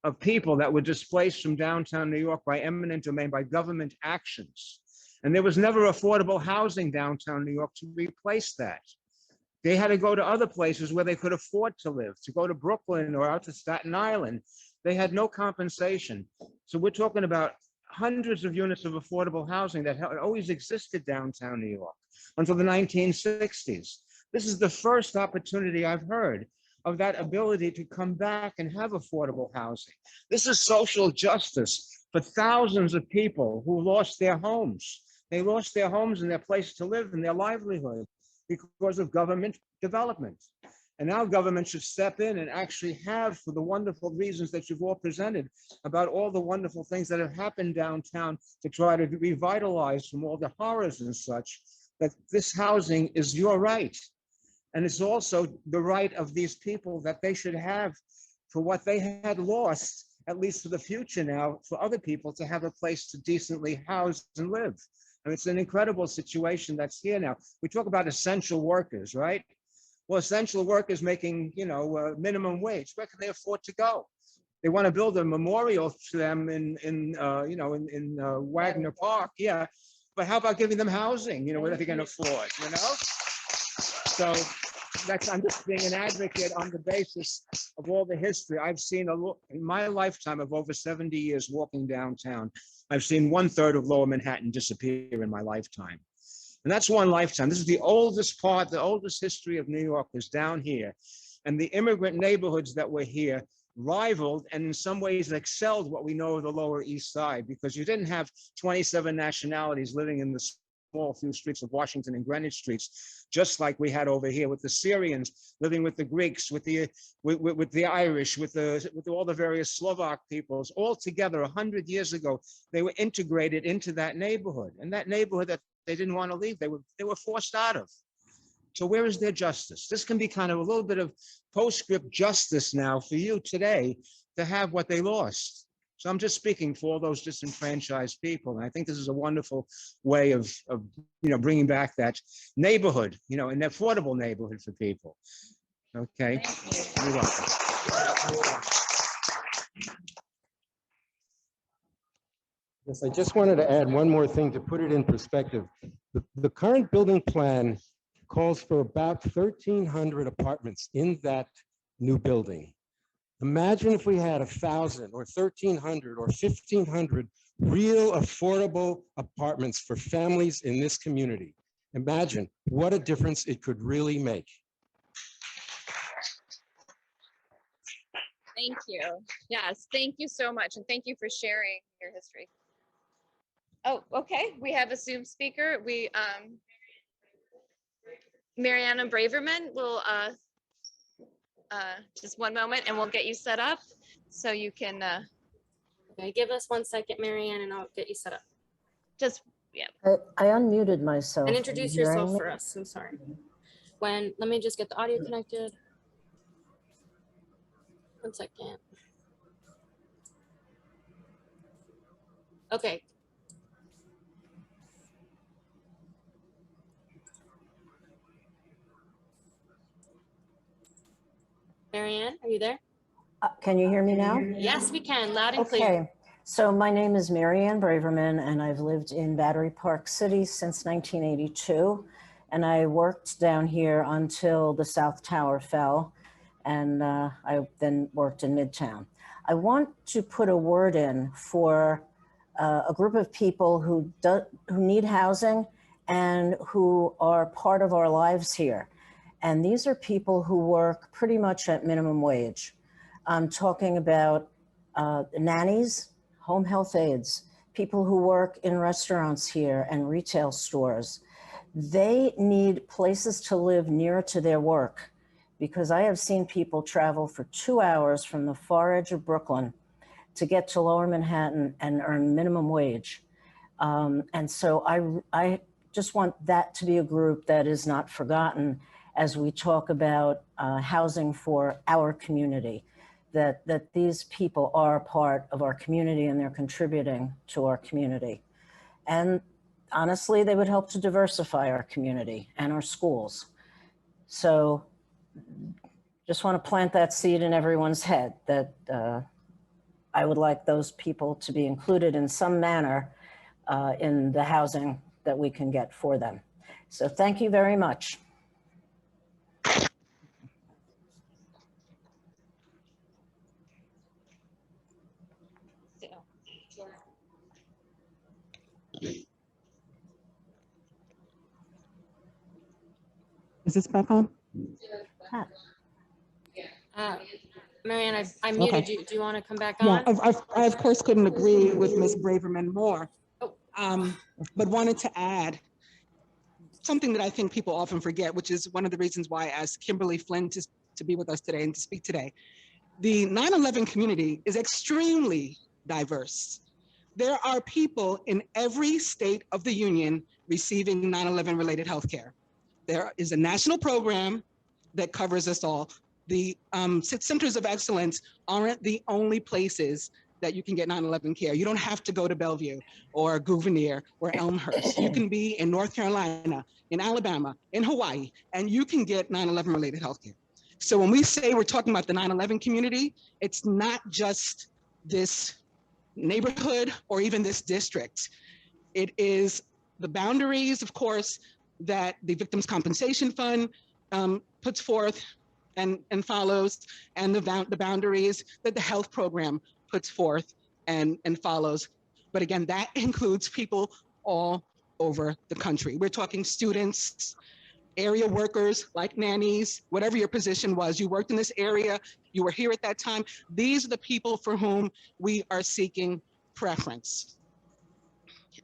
of people that were displaced from downtown New York by eminent domain, by government actions. And there was never affordable housing downtown New York to replace that. They had to go to other places where they could afford to live, to go to Brooklyn or out to Staten Island. They had no compensation. So we're talking about hundreds of units of affordable housing that had always existed downtown New York until the 1960s. This is the first opportunity I've heard of that ability to come back and have affordable housing. This is social justice for thousands of people who lost their homes. They lost their homes and their place to live and their livelihood because of government development. And now government should step in and actually have, for the wonderful reasons that you've all presented about all the wonderful things that have happened downtown to try to revitalize from all the horrors and such, that this housing is your right. And it's also the right of these people that they should have for what they had lost, at least for the future now, for other people to have a place to decently house and live. And it's an incredible situation that's here now. We talk about essential workers, right? Well, essential workers making, minimum wage. Where can they afford to go? They want to build a memorial to them in Wagner Park, yeah. But how about giving them housing? Where they can afford, So I'm just being an advocate on the basis of all the history. I've seen in my lifetime of over 70 years walking downtown, I've seen 1/3 of Lower Manhattan disappear in my lifetime. And that's one lifetime. This is the oldest part, the oldest history of New York is down here. And the immigrant neighborhoods that were here rivaled and in some ways excelled what we know of the Lower East Side, because you didn't have 27 nationalities living in the small few streets of Washington and Greenwich streets, just like we had over here with the Syrians living with the Greeks, with the Irish, with all the various Slovak peoples, all together 100 years ago. They were integrated into that neighborhood, and that neighborhood that they didn't want to leave, they were forced out of. So where is their justice? This can be kind of a little bit of postscript justice now for you today to have what they lost. So I'm just speaking for all those disenfranchised people. And I think this is a wonderful way of bringing back that neighborhood, an affordable neighborhood for people. Okay. You're welcome. Yes, I just wanted to add one more thing to put it in perspective. The current building plan calls for about 1,300 apartments in that new building. Imagine if we had 1,000 or 1,300 or 1,500 real affordable apartments for families in this community. Imagine what a difference it could really make. Thank you. Yes, thank you so much. And thank you for sharing your history. Oh, okay. We have a Zoom speaker. Mariana Braverman will, just one moment and we'll get you set up so you can, Okay, give us 1 second, Marianne, and I'll get you set up. just, yeah. I unmuted myself. And Are introduce you hearing yourself me? for us. I'm sorry. Let me just get the audio connected. 1 second. Okay. Marianne, are you there? Can you hear me now? Yes, we can, loud and clear. Okay, so my name is Marianne Braverman, and I've lived in Battery Park City since 1982. And I worked down here until the South Tower fell, and I then worked in Midtown. I want to put a word in for a group of people who need housing and who are part of our lives here. And these are people who work pretty much at minimum wage. I'm talking about nannies, home health aides, people who work in restaurants here and retail stores. They need places to live near to their work, because I have seen people travel for 2 hours from the far edge of Brooklyn to get to Lower Manhattan and earn minimum wage. And so I just want that to be a group that is not forgotten as we talk about housing for our community, that these people are part of our community and they're contributing to our community. And honestly, they would help to diversify our community and our schools. So just want to plant that seed in everyone's head that I would like those people to be included in some manner in the housing that we can get for them. So thank you very much. Is this back on? Marianne, I muted you. Do you want to come back on? Yeah, I of course couldn't agree with Ms. Braverman more, but wanted to add something that I think people often forget, which is one of the reasons why I asked Kimberly Flynn to be with us today and to speak today. The 9/11 community is extremely diverse. There are people in every state of the union receiving 9/11 related healthcare. There is a national program that covers us all. The centers of excellence aren't the only places that you can get 9/11 care. You don't have to go to Bellevue or Gouverneur or Elmhurst. You can be in North Carolina, in Alabama, in Hawaii, and you can get 9/11 related healthcare. So when we say we're talking about the 9/11 community, it's not just this neighborhood or even this district. It is the boundaries, of course, that the Victims' Compensation Fund puts forth and follows, and the boundaries that the health program puts forth and follows. But again, that includes people all over the country. We're talking students, area workers like nannies, whatever your position was, you worked in this area, you were here at that time. These are the people for whom we are seeking preference.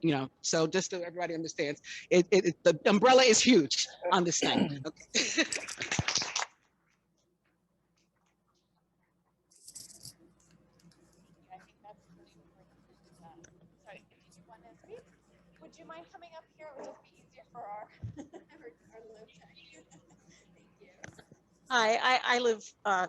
You know, so just so everybody understands, the umbrella is huge on this thing. Okay. Would you mind coming up here? It would just be easier for our load. Hi, I live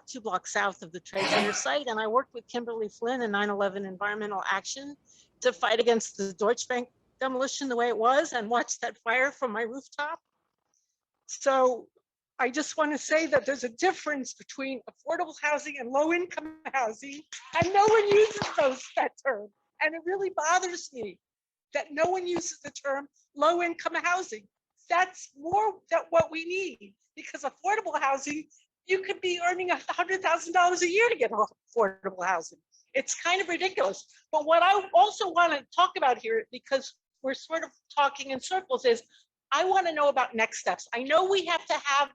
2 blocks south of the Trade Center site, and I worked with Kimberly Flynn in 9/11 Environmental Action to fight against the Deutsche Bank demolition the way it was and watch that fire from my rooftop. So I just want to say that there's a difference between affordable housing and low-income housing, and no one uses that term. And it really bothers me that no one uses the term low-income housing. That's more than what we need, because affordable housing, you could be earning $100,000 a year to get affordable housing. It's kind of ridiculous. But what I also want to talk about here, because we're sort of talking in circles, is I want to know about next steps. I know we have to have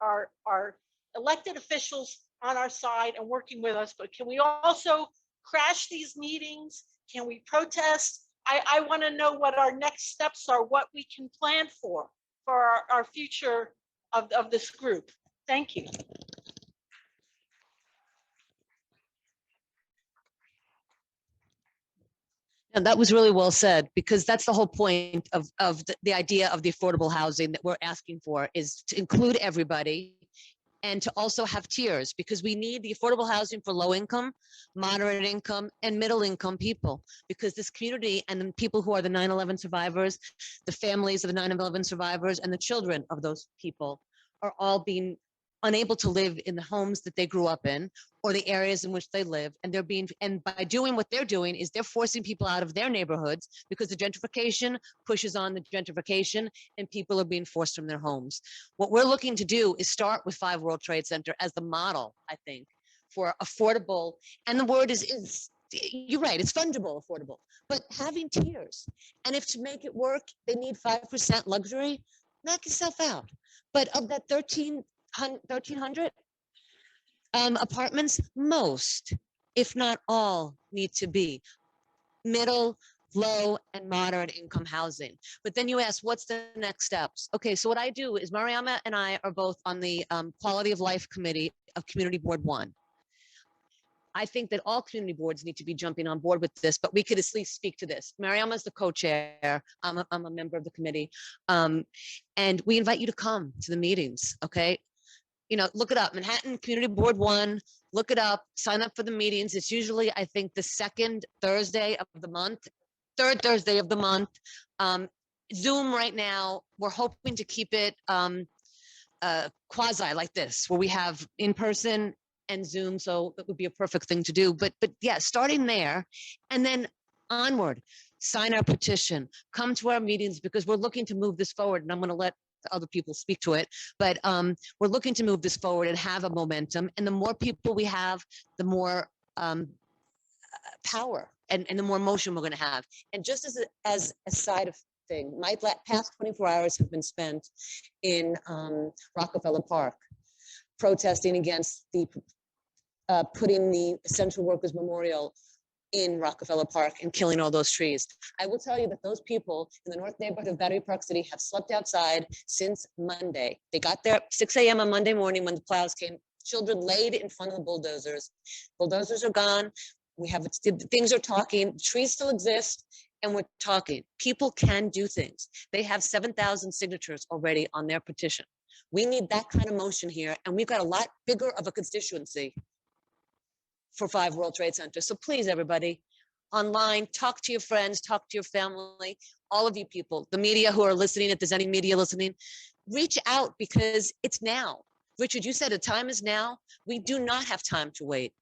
our elected officials on our side and working with us, but can we also crash these meetings? Can we protest? I want to know what our next steps are, what we can plan for our future of this group. Thank you. And that was really well said, because that's the whole point of the idea of the affordable housing that we're asking for, is to include everybody and to also have tiers, because we need the affordable housing for low income, moderate income, and middle income people, because this community and the people who are the 9/11 survivors, the families of the 9/11 survivors, and the children of those people are all being unable to live in the homes that they grew up in or the areas in which they live. And by doing what they're doing is they're forcing people out of their neighborhoods, because the gentrification pushes on the gentrification and people are being forced from their homes. What we're looking to do is start with 5 World Trade Center as the model, I think, for affordable. And the word is you're right, it's fungible, affordable, but having tiers. And if to make it work, they need 5% luxury, knock yourself out. But of that 1,300 apartments, most, if not all, need to be middle, low, and moderate income housing. But then you ask, what's the next steps? Okay, so what I do is Mariama and I are both on the Quality of Life Committee of Community Board 1. I think that all community boards need to be jumping on board with this, but we could at least speak to this. Mariama is the co-chair. I'm a member of the committee. And we invite you to come to the meetings, okay? You know, look it up, Manhattan Community Board 1, look it up, sign up for the meetings. It's usually, I think, the second Thursday of the month, third Thursday of the month. Zoom right now, we're hoping to keep it quasi like this, where we have in-person and Zoom, so that would be a perfect thing to do. But yeah, starting there and then onward, sign our petition, come to our meetings, because we're looking to move this forward, and I'm going to let other people speak to it, but we're looking to move this forward and have a momentum. And the more people we have, the more power and the more motion we're going to have. And just as a side of thing, my past 24 hours have been spent in Rockefeller Park, protesting against the putting the Essential Workers Memorial in Rockefeller Park and killing all those trees. I will tell you that those people in the north neighborhood of Battery Park City have slept outside since Monday. They got there at 6 a.m. on Monday morning when the plows came. Children laid in front of the bulldozers. Bulldozers are gone. Things are talking. Trees still exist, and we're talking. People can do things. They have 7,000 signatures already on their petition. We need that kind of motion here, and we've got a lot bigger of a constituency for 5 World Trade Center. So please, everybody, online, talk to your friends, talk to your family, all of you people, the media who are listening, if there's any media listening, reach out, because it's now. Richard, you said the time is now. We do not have time to wait,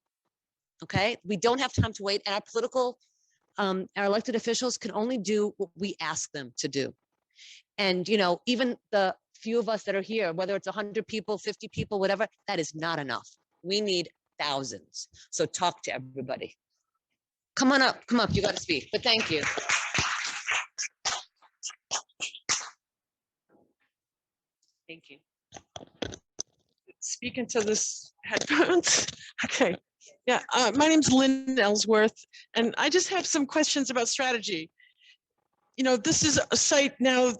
okay? We don't have time to wait, and our political, our elected officials can only do what we ask them to do. And, you know, even the few of us that are here, whether it's 100 people, 50 people, whatever, that is not enough. We need thousands. So talk to everybody. Come on up, you got to speak, but thank you. Thank you. Speak into this headphones. Okay. Yeah, my name's Lynn Ellsworth, and I just have some questions about strategy. You know, this is a site now,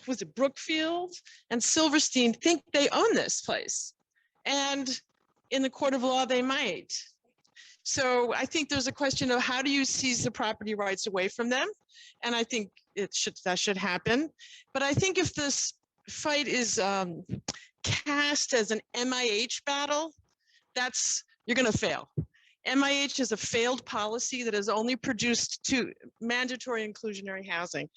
was it Brookfield and Silverstein think they own this place. And in the court of law, they might. So I think there's a question of how do you seize the property rights away from them? And I think that should happen. But I think if this fight is cast as an MIH battle, you're gonna fail. MIH is a failed policy that has only produced mandatory inclusionary housing.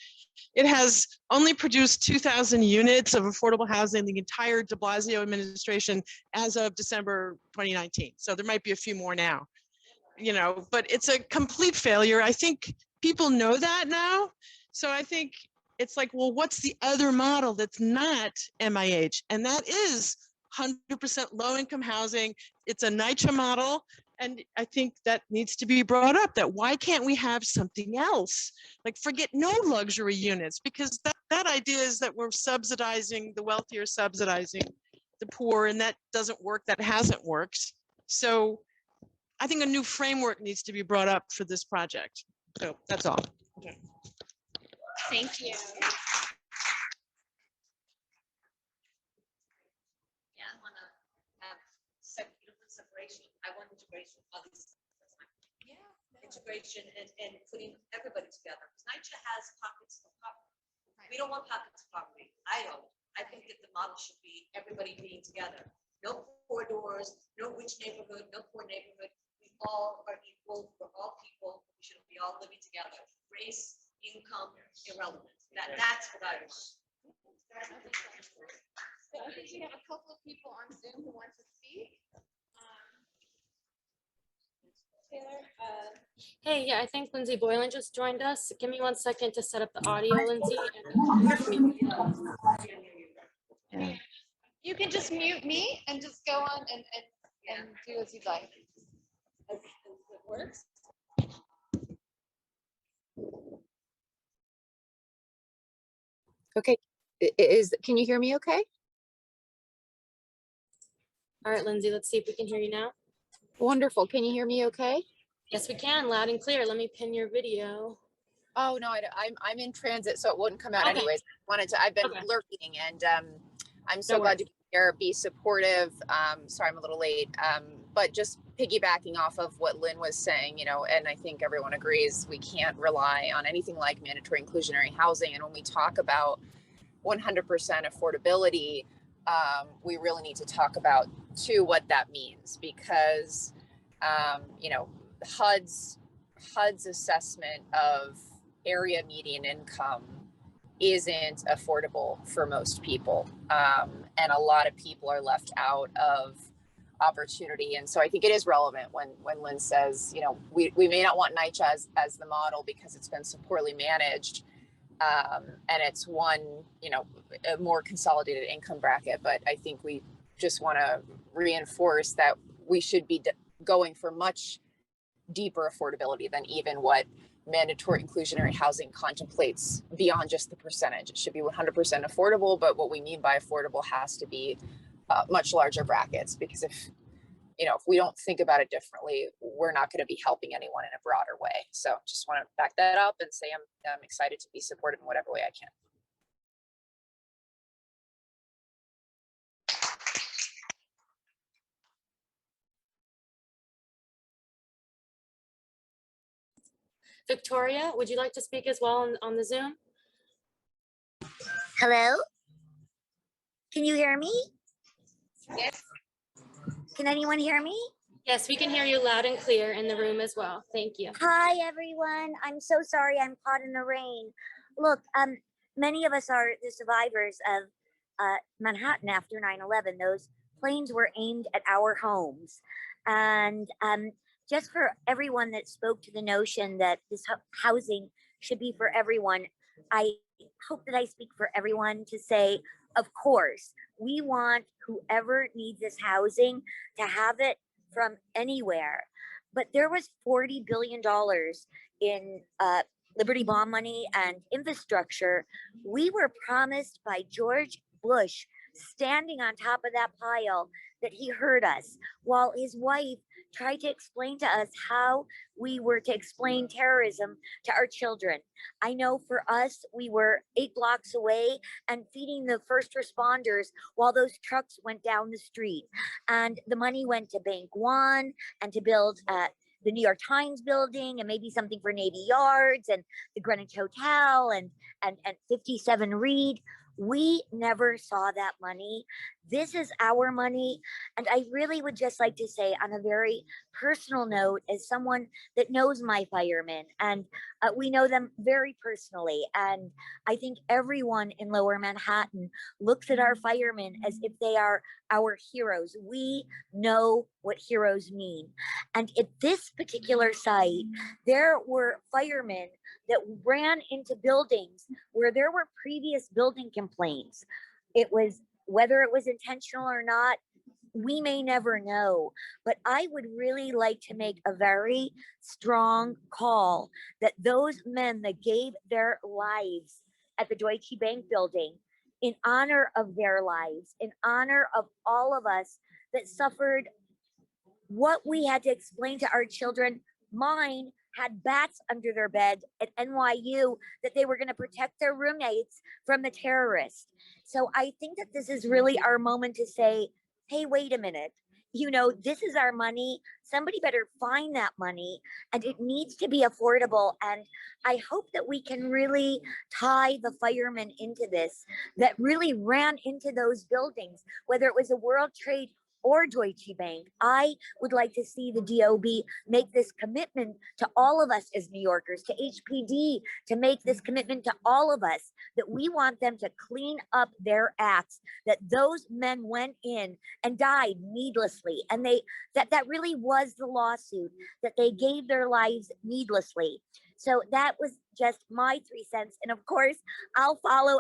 It has only produced 2,000 units of affordable housing the entire de Blasio administration as of December 2019. So there might be a few more now, you know, but it's a complete failure. I think people know that now. So I think it's like, well, what's the other model that's not MIH? And that is 100% low-income housing. It's a NYCHA model. And I think that needs to be brought up, that why can't we have something else? Like forget no luxury units, because that idea is that we're subsidizing the wealthier, subsidizing the poor, and that doesn't work, that hasn't worked. So I think a new framework needs to be brought up for this project. So that's all. Okay. Thank you. Yeah, I want to have separation. I want integration of these. Yeah. Integration and putting everybody together. Because NYCHA has pockets of poverty. We don't want pockets of poverty. I don't. I think that the model should be everybody being together. No corridors, no rich neighborhood, no poor neighborhood. We all are equal. We're all people. We should be all living together. Race, income, irrelevant. That's what I want. So I think we have a couple of people on Zoom who want to speak. Taylor, Hey, yeah, I think Lindsay Boylan just joined us. Give me 1 second to set up the audio, Lindsay. yeah. You can just mute me and just go on and do as you'd like. As it works. Okay, can you hear me okay? All right, Lindsay, let's see if we can hear you now. Wonderful. Can you hear me okay? Yes, we can, loud and clear. Let me pin your video. Oh no, I'm in transit, so it wouldn't come out Okay. anyways. I've been Okay. lurking, and I'm so No glad to worries. be here, be supportive. Sorry, I'm a little late, but just piggybacking off of what Lynn was saying, and I think everyone agrees, we can't rely on anything like mandatory inclusionary housing. And when we talk about 100% affordability, we really need to talk about too what that means, because HUD's assessment of area median income isn't affordable for most people, and a lot of people are left out of opportunity. And so I think it is relevant when Lynn says, we may not want NYCHA as the model because it's been so poorly managed, and it's one, a more consolidated income bracket. But I think we just want to reinforce that we should be going for much deeper affordability than even what mandatory inclusionary housing contemplates beyond just the percentage. It should be 100% affordable, but what we mean by affordable has to be much larger brackets, because if we don't think about it differently, we're not going to be helping anyone in a broader way. So just want to back that up and say I'm excited to be supportive in whatever way I can. Victoria, would you like to speak as well on the Zoom? Hello? Can you hear me? Yes. Can anyone hear me? Yes, we can hear you loud and clear in the room as well. Thank you. Hi, everyone. I'm so sorry I'm caught in the rain. Look, many of us are the survivors of Manhattan after 9/11. Those planes were aimed at our homes. And just for everyone that spoke to the notion that this housing should be for everyone, I hope that I speak for everyone to say, of course, we want whoever needs this housing to have it from anywhere. But there was $40 billion in Liberty Bond money and infrastructure. We were promised by George Bush, standing on top of that pile, that he heard us, while his wife tried to explain to us how we were to explain terrorism to our children. I know for us, we were 8 blocks away and feeding the first responders while those trucks went down the street. And the money went to Bank One and to build the New York Times building, and maybe something for Navy Yards and the Greenwich Hotel and 57 Reed. We never saw that money. This is our money. And I really would just like to say, on a very personal note, as someone that knows my firemen, and we know them very personally, and I think everyone in Lower Manhattan looks at our firemen as if they are our heroes. We know what heroes mean. And at this particular site, there were firemen that ran into buildings where there were previous building complaints. It was whether it was intentional or not, we may never know, but I would really like to make a very strong call that those men that gave their lives at the Deutsche Bank building in honor of their lives, in honor of all of us that suffered what we had to explain to our children. Mine had bats under their bed at NYU that they were going to protect their roommates from the terrorists. So I think that this is really our moment to say, hey, wait a minute. You know, this is our money. Somebody better find that money, and it needs to be affordable. And I hope that we can really tie the firemen into this that really ran into those buildings, whether it was a World Trade or Deutsche Bank. I would like to see the DOB make this commitment to all of us as New Yorkers, to HPD, to make this commitment to all of us, that we want them to clean up their acts, that those men went in and died needlessly. And that really was the lawsuit, that they gave their lives needlessly. So that was just my 3 cents. And of course, I'll follow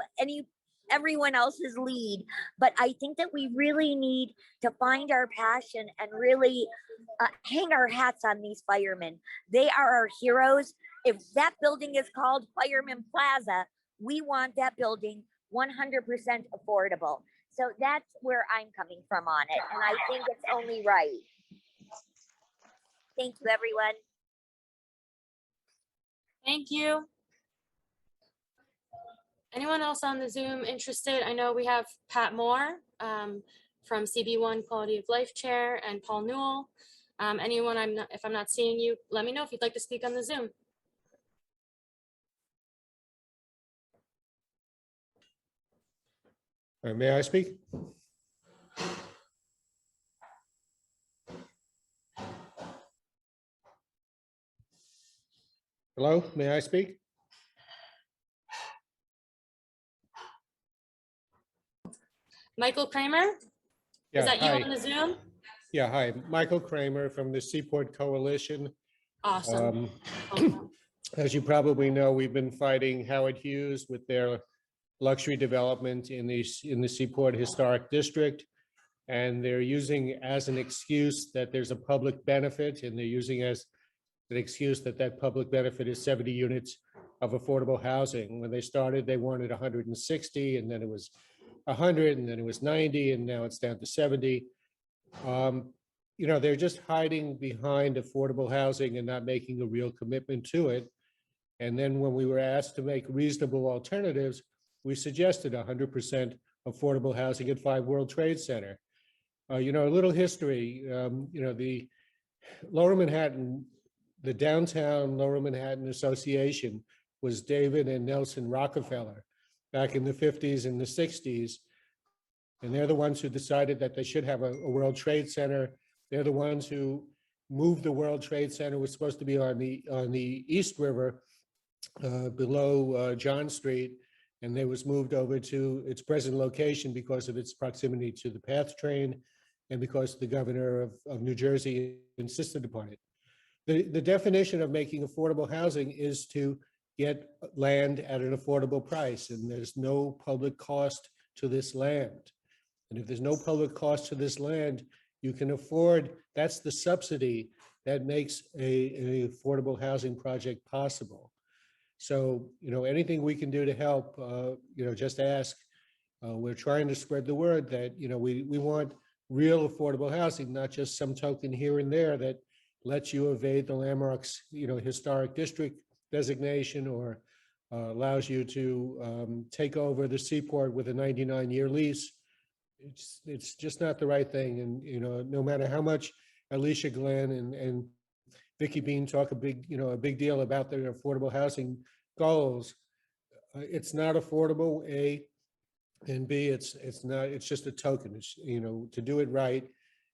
everyone else's lead, but I think that we really need to find our passion and really hang our hats on these firemen. They are our heroes. If that building is called Fireman Plaza, we want that building 100% affordable. So that's where I'm coming from on it, and I think it's only right. Thank you, everyone. Thank you. Anyone else on the Zoom interested? I know we have Pat Moore from CB1 Quality of Life Chair and Paul Newell. Anyone, if I'm not seeing you, let me know if you'd like to speak on the Zoom. May I speak? Hello, may I speak? Michael Kramer? Yeah, Is that you hi. on the Zoom? Yeah, hi, Michael Kramer from the Seaport Coalition. Awesome. As you probably know, we've been fighting Howard Hughes with their luxury development in the Seaport Historic District. And they're using as an excuse that there's a public benefit, and they're using as an excuse that that public benefit is 70 units of affordable housing. When they started, they wanted 160, and then it was 100, and then it was 90, and now it's down to 70. You know, they're just hiding behind affordable housing and not making a real commitment to it. And then when we were asked to make reasonable alternatives, we suggested 100% affordable housing at 5 World Trade Center. You know, a little history, you know, the Lower Manhattan, the downtown Lower Manhattan Association was David and Nelson Rockefeller back in the 50s and the 60s. And they're the ones who decided that they should have a World Trade Center. They're the ones who moved the World Trade Center. It was supposed to be on the East River below John Street. And it was moved over to its present location because of its proximity to the PATH train and because the governor of New Jersey insisted upon it. The definition of making affordable housing is to get land at an affordable price, and there's no public cost to this land. And if there's no public cost to this land, you can afford, that's the subsidy that makes an affordable housing project possible. So, you know, anything we can do to help, you know, just ask. We're trying to spread the word that, you know, we want real affordable housing, not just some token here and there that lets you evade the Landmarks, you know, historic district designation, or allows you to take over the Seaport with a 99-year lease. It's just not the right thing. And, you know, no matter how much Alicia Glenn and Vicky Bean talk a big deal about their affordable housing goals, it's not affordable, A, and B, it's just a token. It's, you know, to do it right,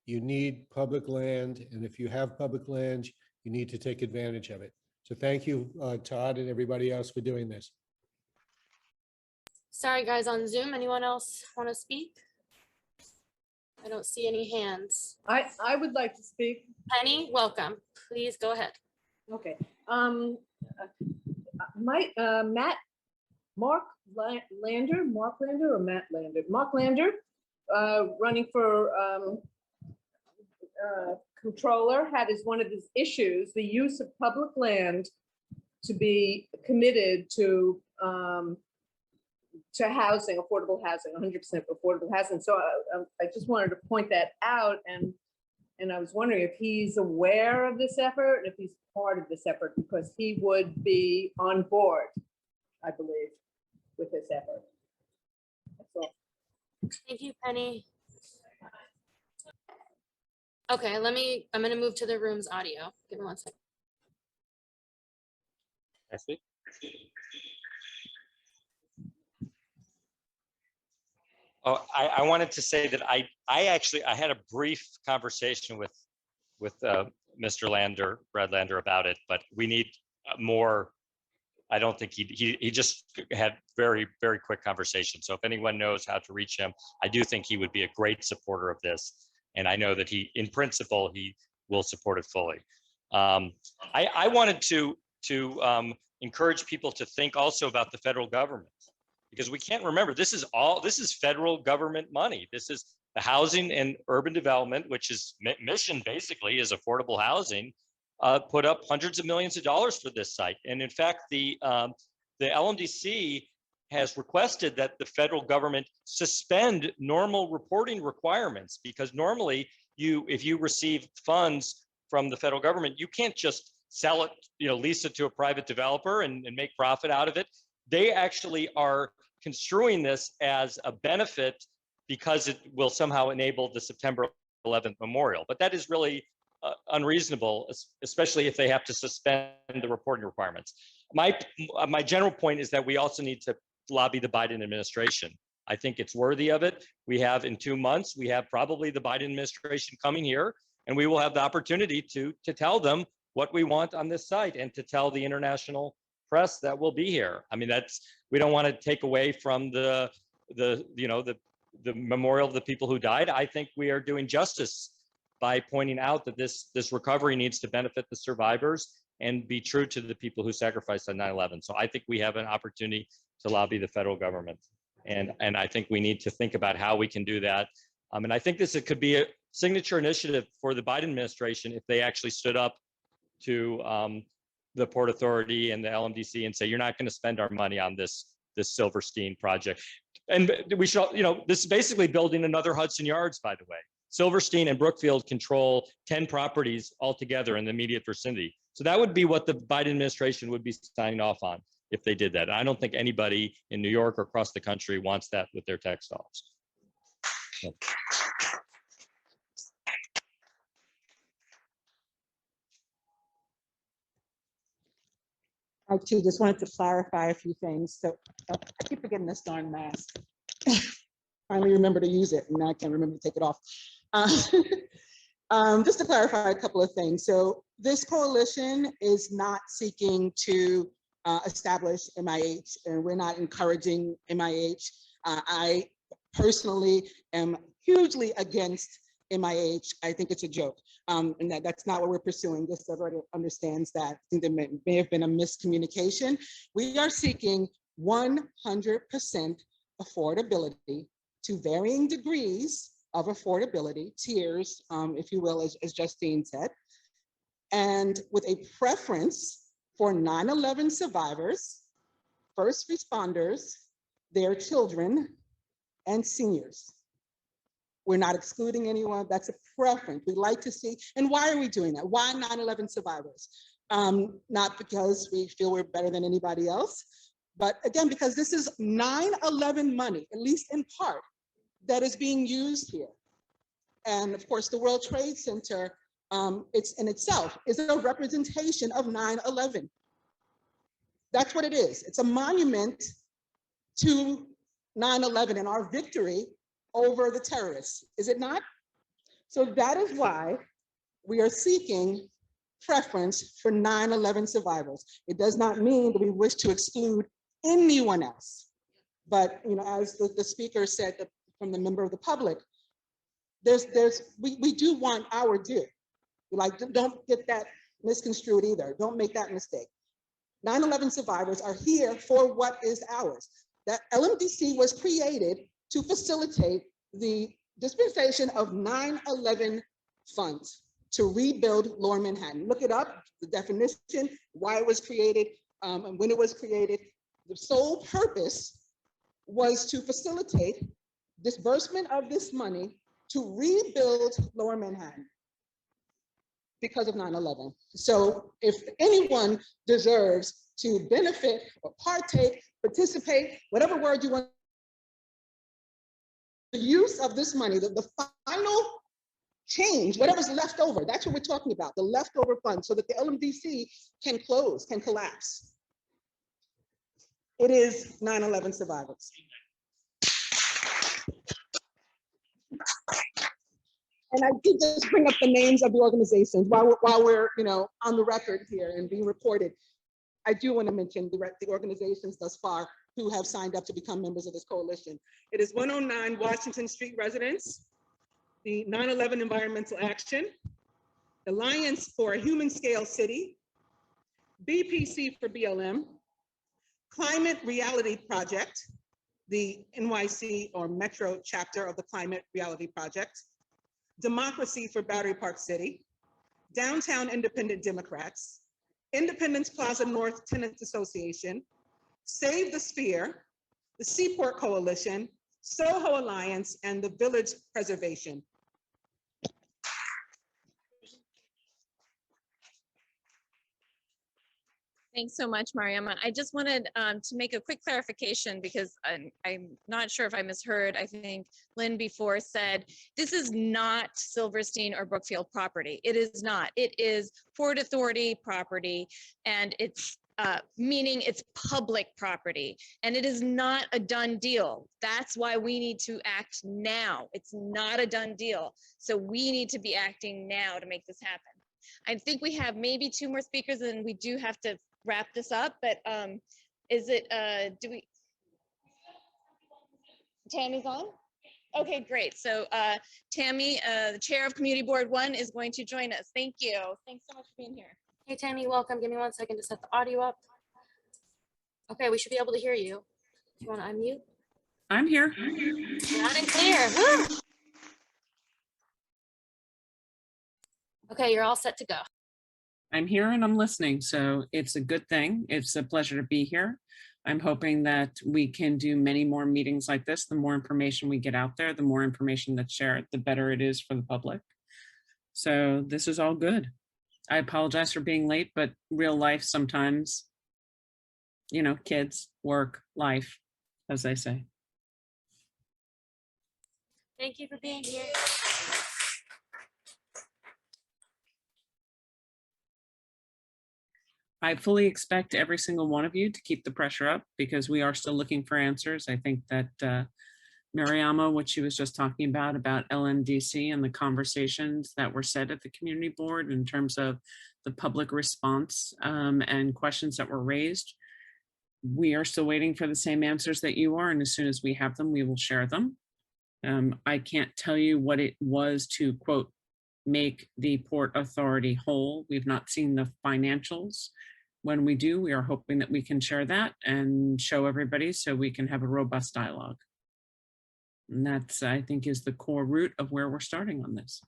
you need public land, and if you have public land, you need to take advantage of it. So thank you, Todd, and everybody else for doing this. Sorry, guys, on Zoom, anyone else want to speak? I don't see any hands. I would like to speak. Penny, welcome. Please go ahead. Okay. Mark Lander or Matt Lander? Mark Lander running for controller had as one of his issues the use of public land to be committed to housing, affordable housing, 100% affordable housing. So I just wanted to point that out, and I was wondering if he's aware of this effort, and if he's part of this effort, because he would be on board, I believe, with this effort. That's all. Thank you, Penny. Okay, I'm gonna move to the room's audio. Give me one second. Oh, I wanted to say that I had a brief conversation with Mr. Lander, Brad Lander, about it, but we need more. I don't think he just had very quick conversation. So if anyone knows how to reach him, I do think he would be a great supporter of this, and I know that he, in principle, he will support it fully. I wanted to encourage people to think also about the federal government, because we can't remember, this is federal government money. This is the Housing and Urban Development, which is mission basically is affordable housing, put up hundreds of millions of dollars for this site. And in fact, the LMDC has requested that the federal government suspend normal reporting requirements, because normally if you receive funds from the federal government, you can't just sell it, lease it to a private developer and make profit out of it. They actually are construing this as a benefit because it will somehow enable the September 11th memorial. But that is really unreasonable, especially if they have to suspend the reporting requirements. My general point is that we also need to lobby the Biden administration. I think it's worthy of it. We have in 2 months, we have probably the Biden administration coming here, and we will have the opportunity to tell them what we want on this site and to tell the international press that will be here. I mean, we don't want to take away from the memorial of the people who died. I think we are doing justice by pointing out that this recovery needs to benefit the survivors and be true to the people who sacrificed on 9/11. So I think we have an opportunity to lobby the federal government. And I think we need to think about how we can do that. And I think it could be a signature initiative for the Biden administration if they actually stood up to the Port Authority and the LMDC and say, you're not going to spend our money on this Silverstein project. And we should, this is basically building another Hudson Yards, by the way. Silverstein and Brookfield control 10 properties altogether in the immediate vicinity. So that would be what the Biden administration would be signing off on if they did that. And I don't think anybody in New York or across the country wants that with their tax dollars. So. I too just wanted to clarify a few things. So I keep forgetting this darn mask. Finally remember to use it, and now I can't remember to take it off. Just to clarify a couple of things. So this coalition is not seeking to establish MIH, and we're not encouraging MIH. I personally am hugely against MIH. I think it's a joke, and that's not what we're pursuing. Just so everybody understands that. I think there may have been a miscommunication. We are seeking 100% affordability to varying degrees of affordability, tiers, if you will, as Justine said, and with a preference for 9/11 survivors, first responders, their children, and seniors. We're not excluding anyone. That's a preference. We like to see, and why are we doing that? Why 9/11 survivors? Not because we feel we're better than anybody else, but again, because this is 9/11 money, at least in part, that is being used here. And of course, the World Trade Center, it's in itself is a representation of 9/11. That's what it is. It's a monument to 9/11 and our victory over the terrorists, is it not? So that is why we are seeking preference for 9/11 survivors. It does not mean that we wish to exclude anyone else. But as the speaker said from the member of the public, we do want our due. Don't get that misconstrued either. Don't make that mistake. 9/11 survivors are here for what is ours. That LMDC was created to facilitate the dispensation of 9/11 funds to rebuild Lower Manhattan. Look it up, the definition, why it was created, and when it was created. The sole purpose was to facilitate disbursement of this money to rebuild Lower Manhattan because of 9/11. So if anyone deserves to benefit or partake, participate, whatever word you want, the use of this money, the final change, whatever's left over, that's what we're talking about, the leftover funds, so that the LMDC can close, can collapse. It is 9/11 survivors. And I did just bring up the names of the organizations while we're on the record here and being recorded. I do want to mention the organizations thus far who have signed up to become members of this coalition. It is 109 Washington Street Residents, the 9/11 Environmental Action, Alliance for a Human Scale City, BPC for BLM, Climate Reality Project, the NYC or Metro chapter of the Climate Reality Project, Democracy for Battery Park City, Downtown Independent Democrats, Independence Plaza North Tenants Association, Save the Sphere, the Seaport Coalition, Soho Alliance, and the Village Preservation. Thanks so much, Mariama. I just wanted to make a quick clarification because I'm not sure if I misheard. I think Lynn before said, this is not Silverstein or Brookfield property. It is not. It is Port Authority property, and it's meaning it's public property, and it is not a done deal. That's why we need to act now. It's not a done deal. So we need to be acting now to make this happen. I think we have maybe 2 more speakers and we do have to wrap this up, but is it, Tammy's on? Okay, great. So Tammy, the chair of Community Board 1 is going to join us. Thank you. Thanks so much for being here. Hey, Tammy, welcome. Give me 1 second to set the audio up. Okay, we should be able to hear you. Do you want to unmute? I'm here. Loud and clear. Woo! Okay, you're all set to go. I'm here and I'm listening, so it's a good thing. It's a pleasure to be here. I'm hoping that we can do many more meetings like this. The more information we get out there, the more information that's shared, the better it is for the public. So this is all good. I apologize for being late, but real life sometimes, you know, kids, work, life, as they say. Thank you for being here. I fully expect every single one of you to keep the pressure up because we are still looking for answers. I think that Mariama, what she was just talking about LMDC and the conversations that were said at the community board in terms of the public response and questions that were raised, we are still waiting for the same answers that you are. And as soon as we have them, we will share them. I can't tell you what it was to, quote, make the Port Authority whole. We've not seen the financials. When we do, we are hoping that we can share that and show everybody so we can have a robust dialogue. And that's, I think, is the core root of where we're starting on this.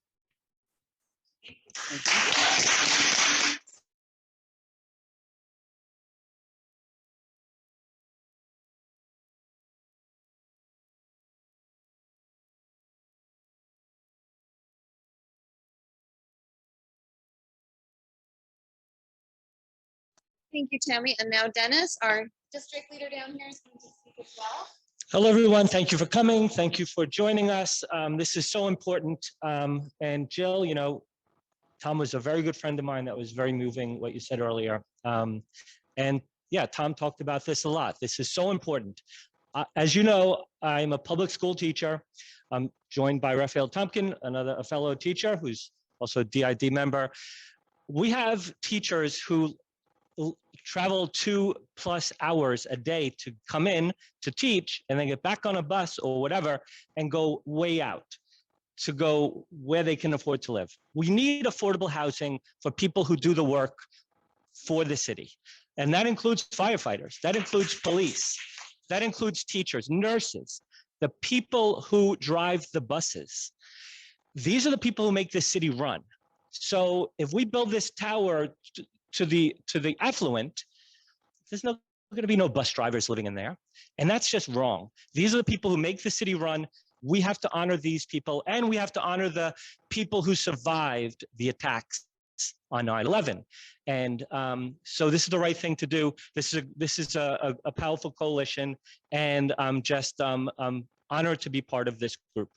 Thank you, Tammy. And now Dennis, our district leader down here, is going to speak as well. Hello, everyone. Thank you for coming. Thank you for joining us. This is so important. And Jill, you know, Tom was a very good friend of mine. That was very moving, what you said earlier. And yeah, Tom talked about this a lot. This is so important. As you know, I'm a public school teacher. I'm joined by Raphael Tompkin, a fellow teacher who's also a DID member. We have teachers who travel 2+ hours a day to come in to teach and then get back on a bus or whatever and go way out to go where they can afford to live. We need affordable housing for people who do the work for the city. And that includes firefighters, that includes police, that includes teachers, nurses, the people who drive the buses. These are the people who make this city run. So if we build this tower to the affluent, there's going to be no bus drivers living in there. And that's just wrong. These are the people who make the city run. We have to honor these people, and we have to honor the people who survived the attacks on 9/11. And so this is the right thing to do. This is a powerful coalition, and I'm just honored to be part of this group.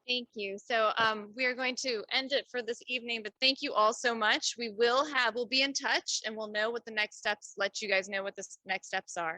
Thank you. So we are going to end it for this evening, but thank you all so much. We'll be in touch and we'll know what the next steps, let you guys know what the next steps are.